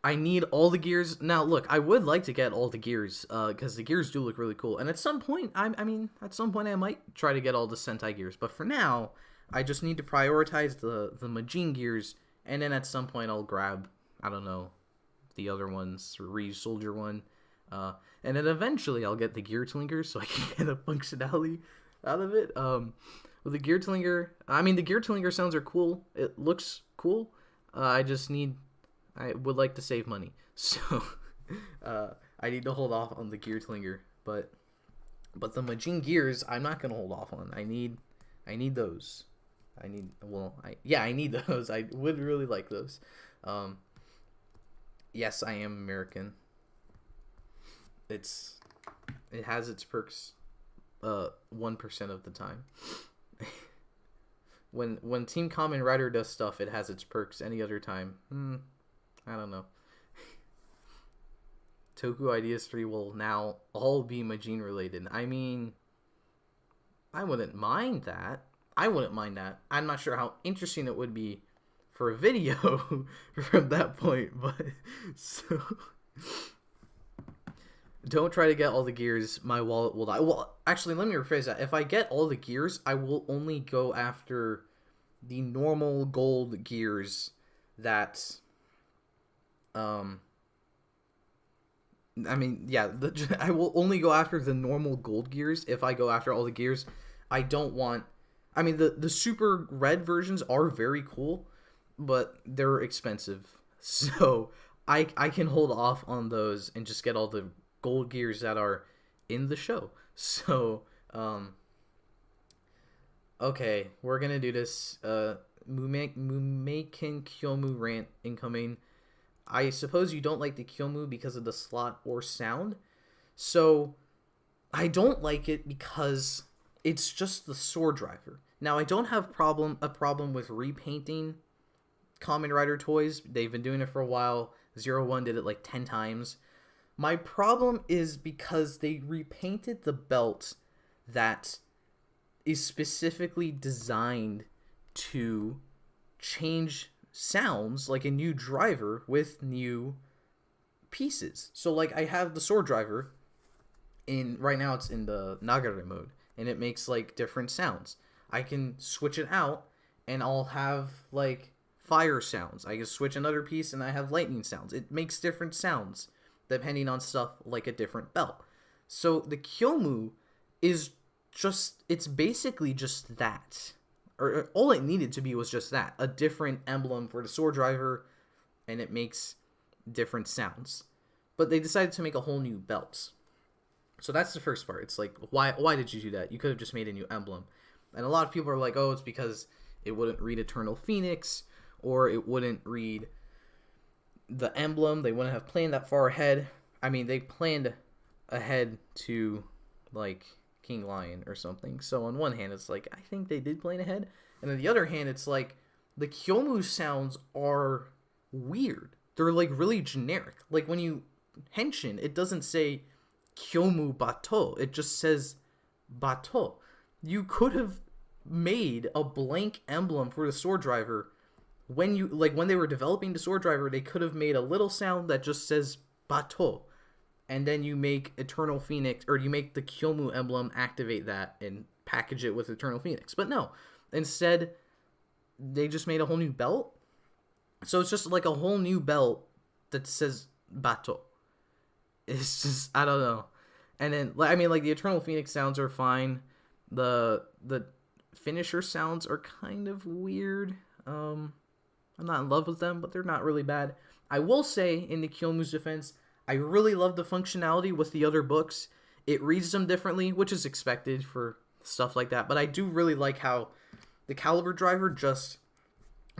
I need all the gears. Now look, I would like to get all the gears, because the gears do look really cool. And at some point, at some point I might try to get all the Sentai gears. But for now, I just need to prioritize the Majin gears, and then at some point I'll grab, I don't know, the other ones, Ryu Soldier one. And then eventually I'll get the Gear Tlinker so I can get a functionality out of it. With the Gear Tlinker, the Gear Tlinker sounds are cool. It looks cool. I would like to save money. So, I need to hold off on the Gear Tlinker. But the Majin gears, I'm not going to hold off on. I need those. I need those. I would really like those. Yes, I am American. It has its perks 1% of the time. when Team Kamen Rider does stuff, it has its perks. Any other time, I don't know. Toku Ideas 3 will now all be Majin related. I mean, I wouldn't mind that. I'm not sure how interesting it would be for a video from that point, but so... Don't try to get all the gears. My wallet will die. Well, actually, let me rephrase that. If I get all the gears, I will only go after the normal gold gears that... I will only go after the normal gold gears if I go after all the gears. I don't want... the super red versions are very cool, but they're expensive. So, I can hold off on those and just get all the gold gears that are in the show. So, okay, we're gonna do this. Mumekin Kyomu rant incoming. I suppose you don't like the Kyomu because of the slot or sound. So, I don't like it because it's just the sword driver. Now, I don't have a problem with repainting Kamen Rider toys. They've been doing it for a while. 01 did it like 10 times. My problem is because they repainted the belt that is specifically designed to change sounds, like a new driver with new pieces. So like I have the sword driver right now it's in the Nagare mode, and it makes like different sounds. I can switch it out and I'll have like fire sounds. I can switch another piece and I have lightning sounds. It makes different sounds depending on stuff like a different belt. So the Kyomu is just, it's basically just that. Or all it needed to be was just that. A different emblem for the sword driver, and it makes different sounds. But they decided to make a whole new belt. So that's the first part. It's like, why did you do that? You could have just made a new emblem. And a lot of people are like, oh, it's because it wouldn't read Eternal Phoenix, or it wouldn't read the emblem. They wouldn't have planned that far ahead. I mean, they planned ahead to, like, King Lion or something. So on one hand, it's like, I think they did plan ahead. And on the other hand, it's like, the Kyomu sounds are weird. They're, like, really generic. Like, when you henshin, it doesn't say Kyomu Bato. It just says Bato. You could have made a blank emblem for the sword driver. When they were developing the sword driver, they could have made a little sound that just says Bato. and then you make Eternal Phoenix, or you make the Kyomu emblem, activate that, and package it with Eternal Phoenix. But no, instead, they just made a whole new belt. So it's just like a whole new belt that says Bato. It's just, I don't know. And then, I mean, like, the Eternal Phoenix sounds are fine. The finisher sounds are kind of weird. I'm not in love with them, but they're not really bad. I will say, in the Kyomu's defense, I really love the functionality with the other books. It reads them differently, which is expected for stuff like that. But I do really like how the Caliber Driver just...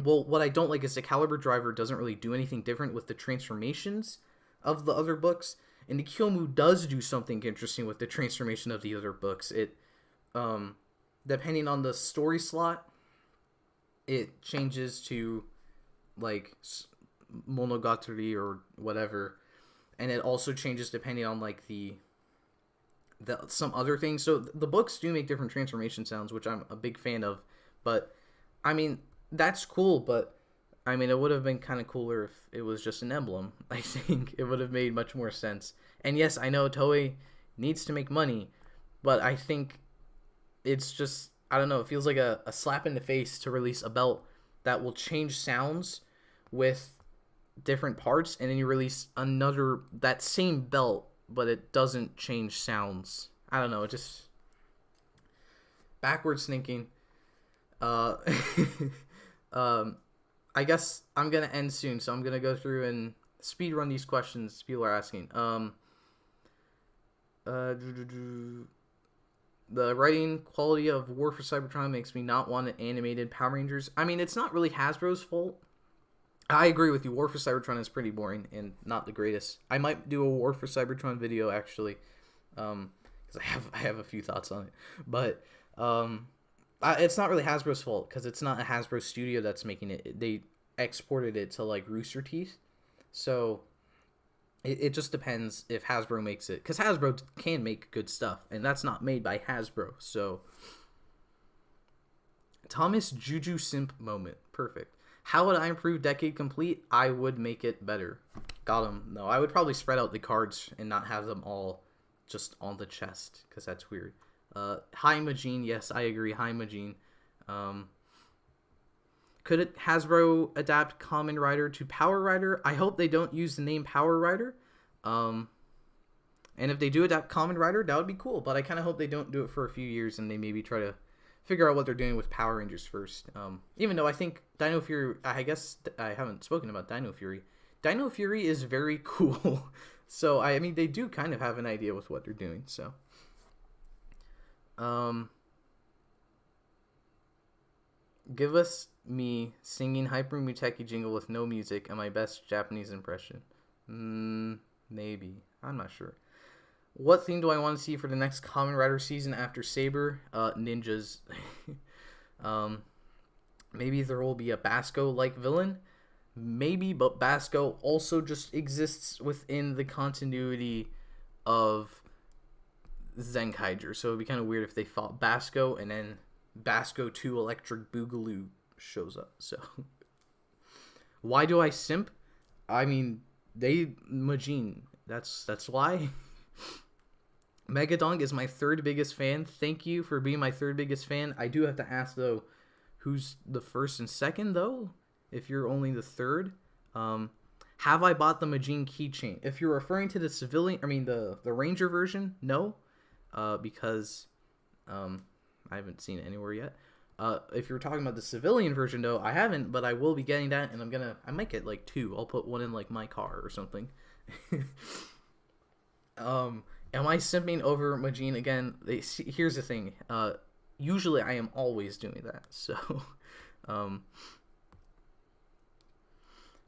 Well, what I don't like is the Caliber Driver doesn't really do anything different with the transformations of the other books. And the Kyomu does do something interesting with the transformation of the other books. It, depending on the story slot, it changes to, like, Monogatari or whatever. And it also changes depending on, like, the some other things. So the books do make different transformation sounds, which I'm a big fan of. But, I mean, that's cool, but, I mean, it would have been kind of cooler if it was just an emblem. I think it would have made much more sense. And yes, I know Toei needs to make money, but I think it's just, I don't know, it feels like a slap in the face to release a belt that will change sounds with different parts, and then you release another, that same belt, but it doesn't change sounds. I don't know, it just, backwards thinking. I guess I'm gonna end soon, so I'm gonna go through and speed run these questions people are asking. The writing quality of War for Cybertron makes me not want an animated Power Rangers. I mean, it's not really Hasbro's fault. I agree with you. War for Cybertron is pretty boring and not the greatest. I might do a War for Cybertron video actually, because I have a few thoughts on it. But it's not really Hasbro's fault because it's not a Hasbro studio that's making it. They exported it to like Rooster Teeth, so it just depends if Hasbro makes it, because Hasbro can make good stuff, and that's not made by Hasbro. So Thomas Juju Simp moment, perfect. How would I improve Decade Complete? I would make it better. Got him. No, I would probably spread out the cards and not have them all just on the chest, because that's weird. Hi Majin, yes, I agree. Hi Majin. Could Hasbro adapt Kamen Rider to Power Rider? I hope they don't use the name Power Rider. And if they do adapt Kamen Rider, that would be cool. But I kind of hope they don't do it for a few years and they maybe try to figure out what they're doing with Power Rangers first. Even though I think Dino Fury, I guess I haven't spoken about Dino Fury. Dino Fury is very cool. So, I mean, they do kind of have an idea with what they're doing, so... Give us me singing Hyper Muteki jingle with no music and my best Japanese impression. Maybe. I'm not sure. What theme do I want to see for the next Kamen Rider season after Saber? Ninjas. Maybe there will be a Basco-like villain. Maybe, but Basco also just exists within the continuity of Zenkaiger, so it'd be kind of weird if they fought Basco and then Basco 2 Electric Boogaloo shows up. So why do I simp? I mean, Majin, that's why. Megadong is my third biggest fan. Thank you for being my third biggest fan. I do have to ask though, who's the first and second though? If you're only the third, have I bought the Majin keychain? If you're referring to the civilian, I mean the Ranger version, no. Because I haven't seen it anywhere yet. If you're talking about the civilian version, though, I haven't, but I will be getting that, and I might get like 2. I'll put one in like my car or something. Am I simping over Majin again? Here's the thing. Usually I am always doing that. So,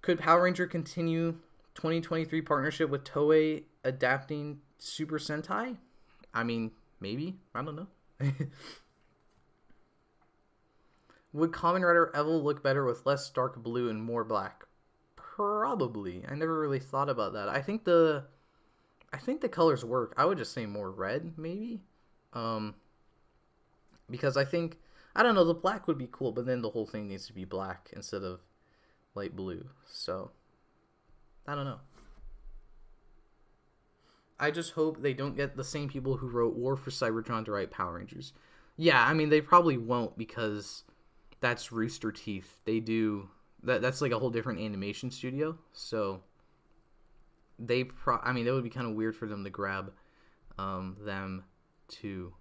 could Power Ranger continue 2023 partnership with Toei adapting Super Sentai? I mean, maybe. I don't know. Would Kamen Rider Evil look better with less dark blue and more black? Probably. I never really thought about that. I think the colors work. I would just say more red, maybe. Because I don't know, the black would be cool, but then the whole thing needs to be black instead of light blue. So, I don't know. I just hope they don't get the same people who wrote War for Cybertron to write Power Rangers. Yeah, I mean, they probably won't because that's Rooster Teeth. They do... That's like a whole different animation studio. So, I mean, it would be kind of weird for them to grab them to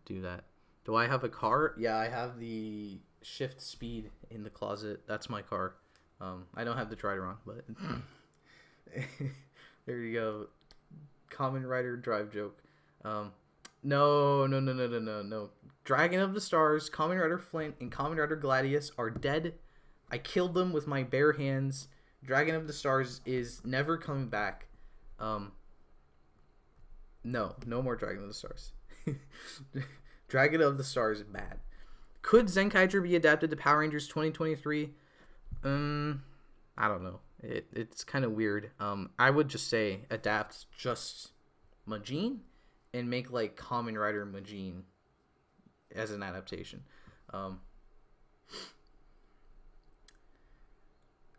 do that. Do I have a car? Yeah, I have the Shift Speed in the closet. That's my car. I don't have the Trideron, but... There you go. Kamen Rider drive joke. No. Dragon of the Stars, Kamen Rider Flint, and Kamen Rider Gladius are dead. I killed them with my bare hands. Dragon of the Stars is never coming back. No more Dragon of the Stars. Dragon of the Stars is bad. Could Zenkaiger be adapted to Power Rangers 2023? I don't know. It's kind of weird. I would just say adapt just Majin and make like Kamen Rider Majin as an adaptation.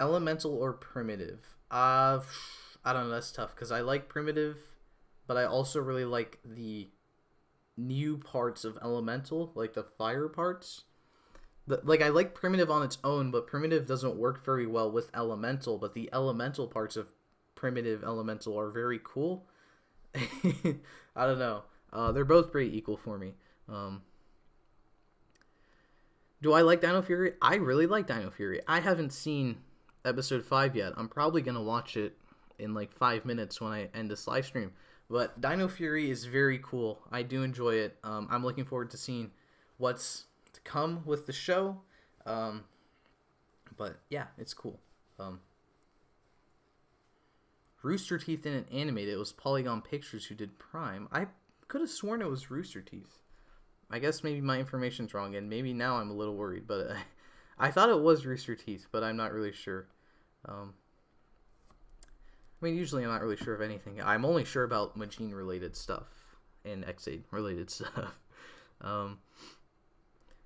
Elemental or primitive? I don't know. That's tough because I like primitive, but I also really like the new parts of elemental, like the fire parts. I like primitive on its own, but primitive doesn't work very well with elemental. But the elemental parts of primitive elemental are very cool. I don't know. They're both pretty equal for me. Do I like Dino Fury? I really like Dino Fury. I haven't seen episode 5 yet. I'm probably gonna watch it in like 5 minutes when I end this live stream. But Dino Fury is very cool. I do enjoy it. I'm looking forward to seeing what's to come with the show. But yeah, it's cool. Rooster Teeth didn't animate it. It was Polygon Pictures who did Prime. I could have sworn it was Rooster Teeth. I guess maybe my information's wrong, and maybe now I'm a little worried. But I thought it was Rooster Teeth, but I'm not really sure. I mean, usually I'm not really sure of anything. I'm only sure about Majin-related stuff and X-Aid-related stuff.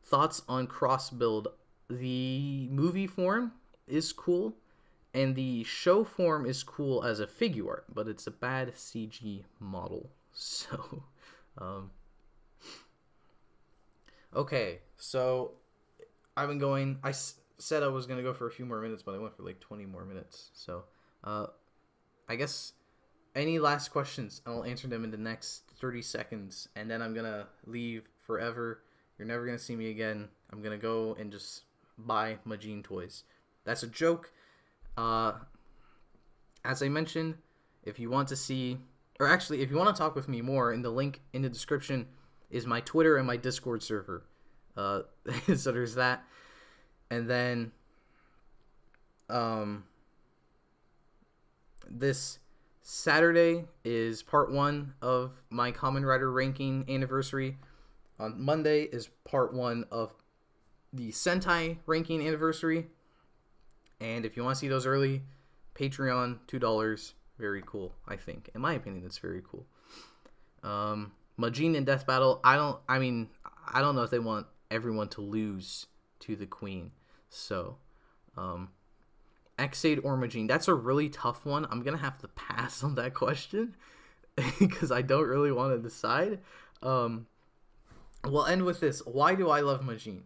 Thoughts on cross-build? The movie form is cool, and the show form is cool as a figure art, but it's a bad CG model. So, okay, so I've been going... I said I was going to go for a few more minutes, but I went for like 20 more minutes. So, I guess any last questions, I'll answer them in the next 30 seconds, and then I'm going to leave forever. You're never going to see me again. I'm going to go and just buy Majin toys. That's a joke. As I mentioned, if you want to see, or actually, if you want to talk with me more, in the link in the description is my Twitter and my Discord server. So there's that. And then, this Saturday is part 1 of my Kamen Rider ranking anniversary. On Monday is part 1 of the Sentai ranking anniversary. And if you want to see those early, Patreon, $2. Very cool, I think. In my opinion, it's very cool. Majin in Death Battle, I don't know if they want everyone to lose to the Queen. So, X-Aid or Majin, that's a really tough one. I'm going to have to pass on that question because I don't really want to decide. We'll end with this. Why do I love Majin?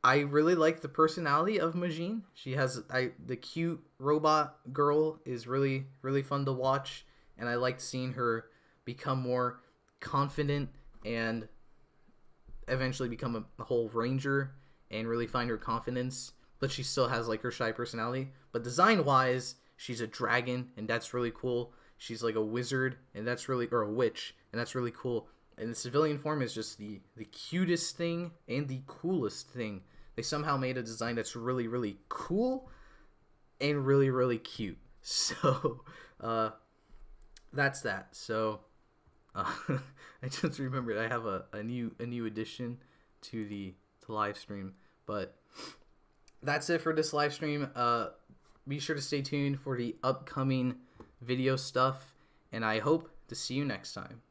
I really like the personality of Majin. She has the cute robot girl is really, really fun to watch, and I liked seeing her become more confident and eventually become a whole ranger and really find her confidence, but she still has like her shy personality. But design-wise, she's a dragon, and that's really cool. She's like a wizard, and that's really, or a witch, and that's really cool. And the civilian form is just the cutest thing and the coolest thing. They somehow made a design that's really, really cool and really, really cute. So, that's that. So, I just remembered I have a new addition to the live stream. But that's it for this live stream. Be sure to stay tuned for the upcoming video stuff, and I hope to see you next time.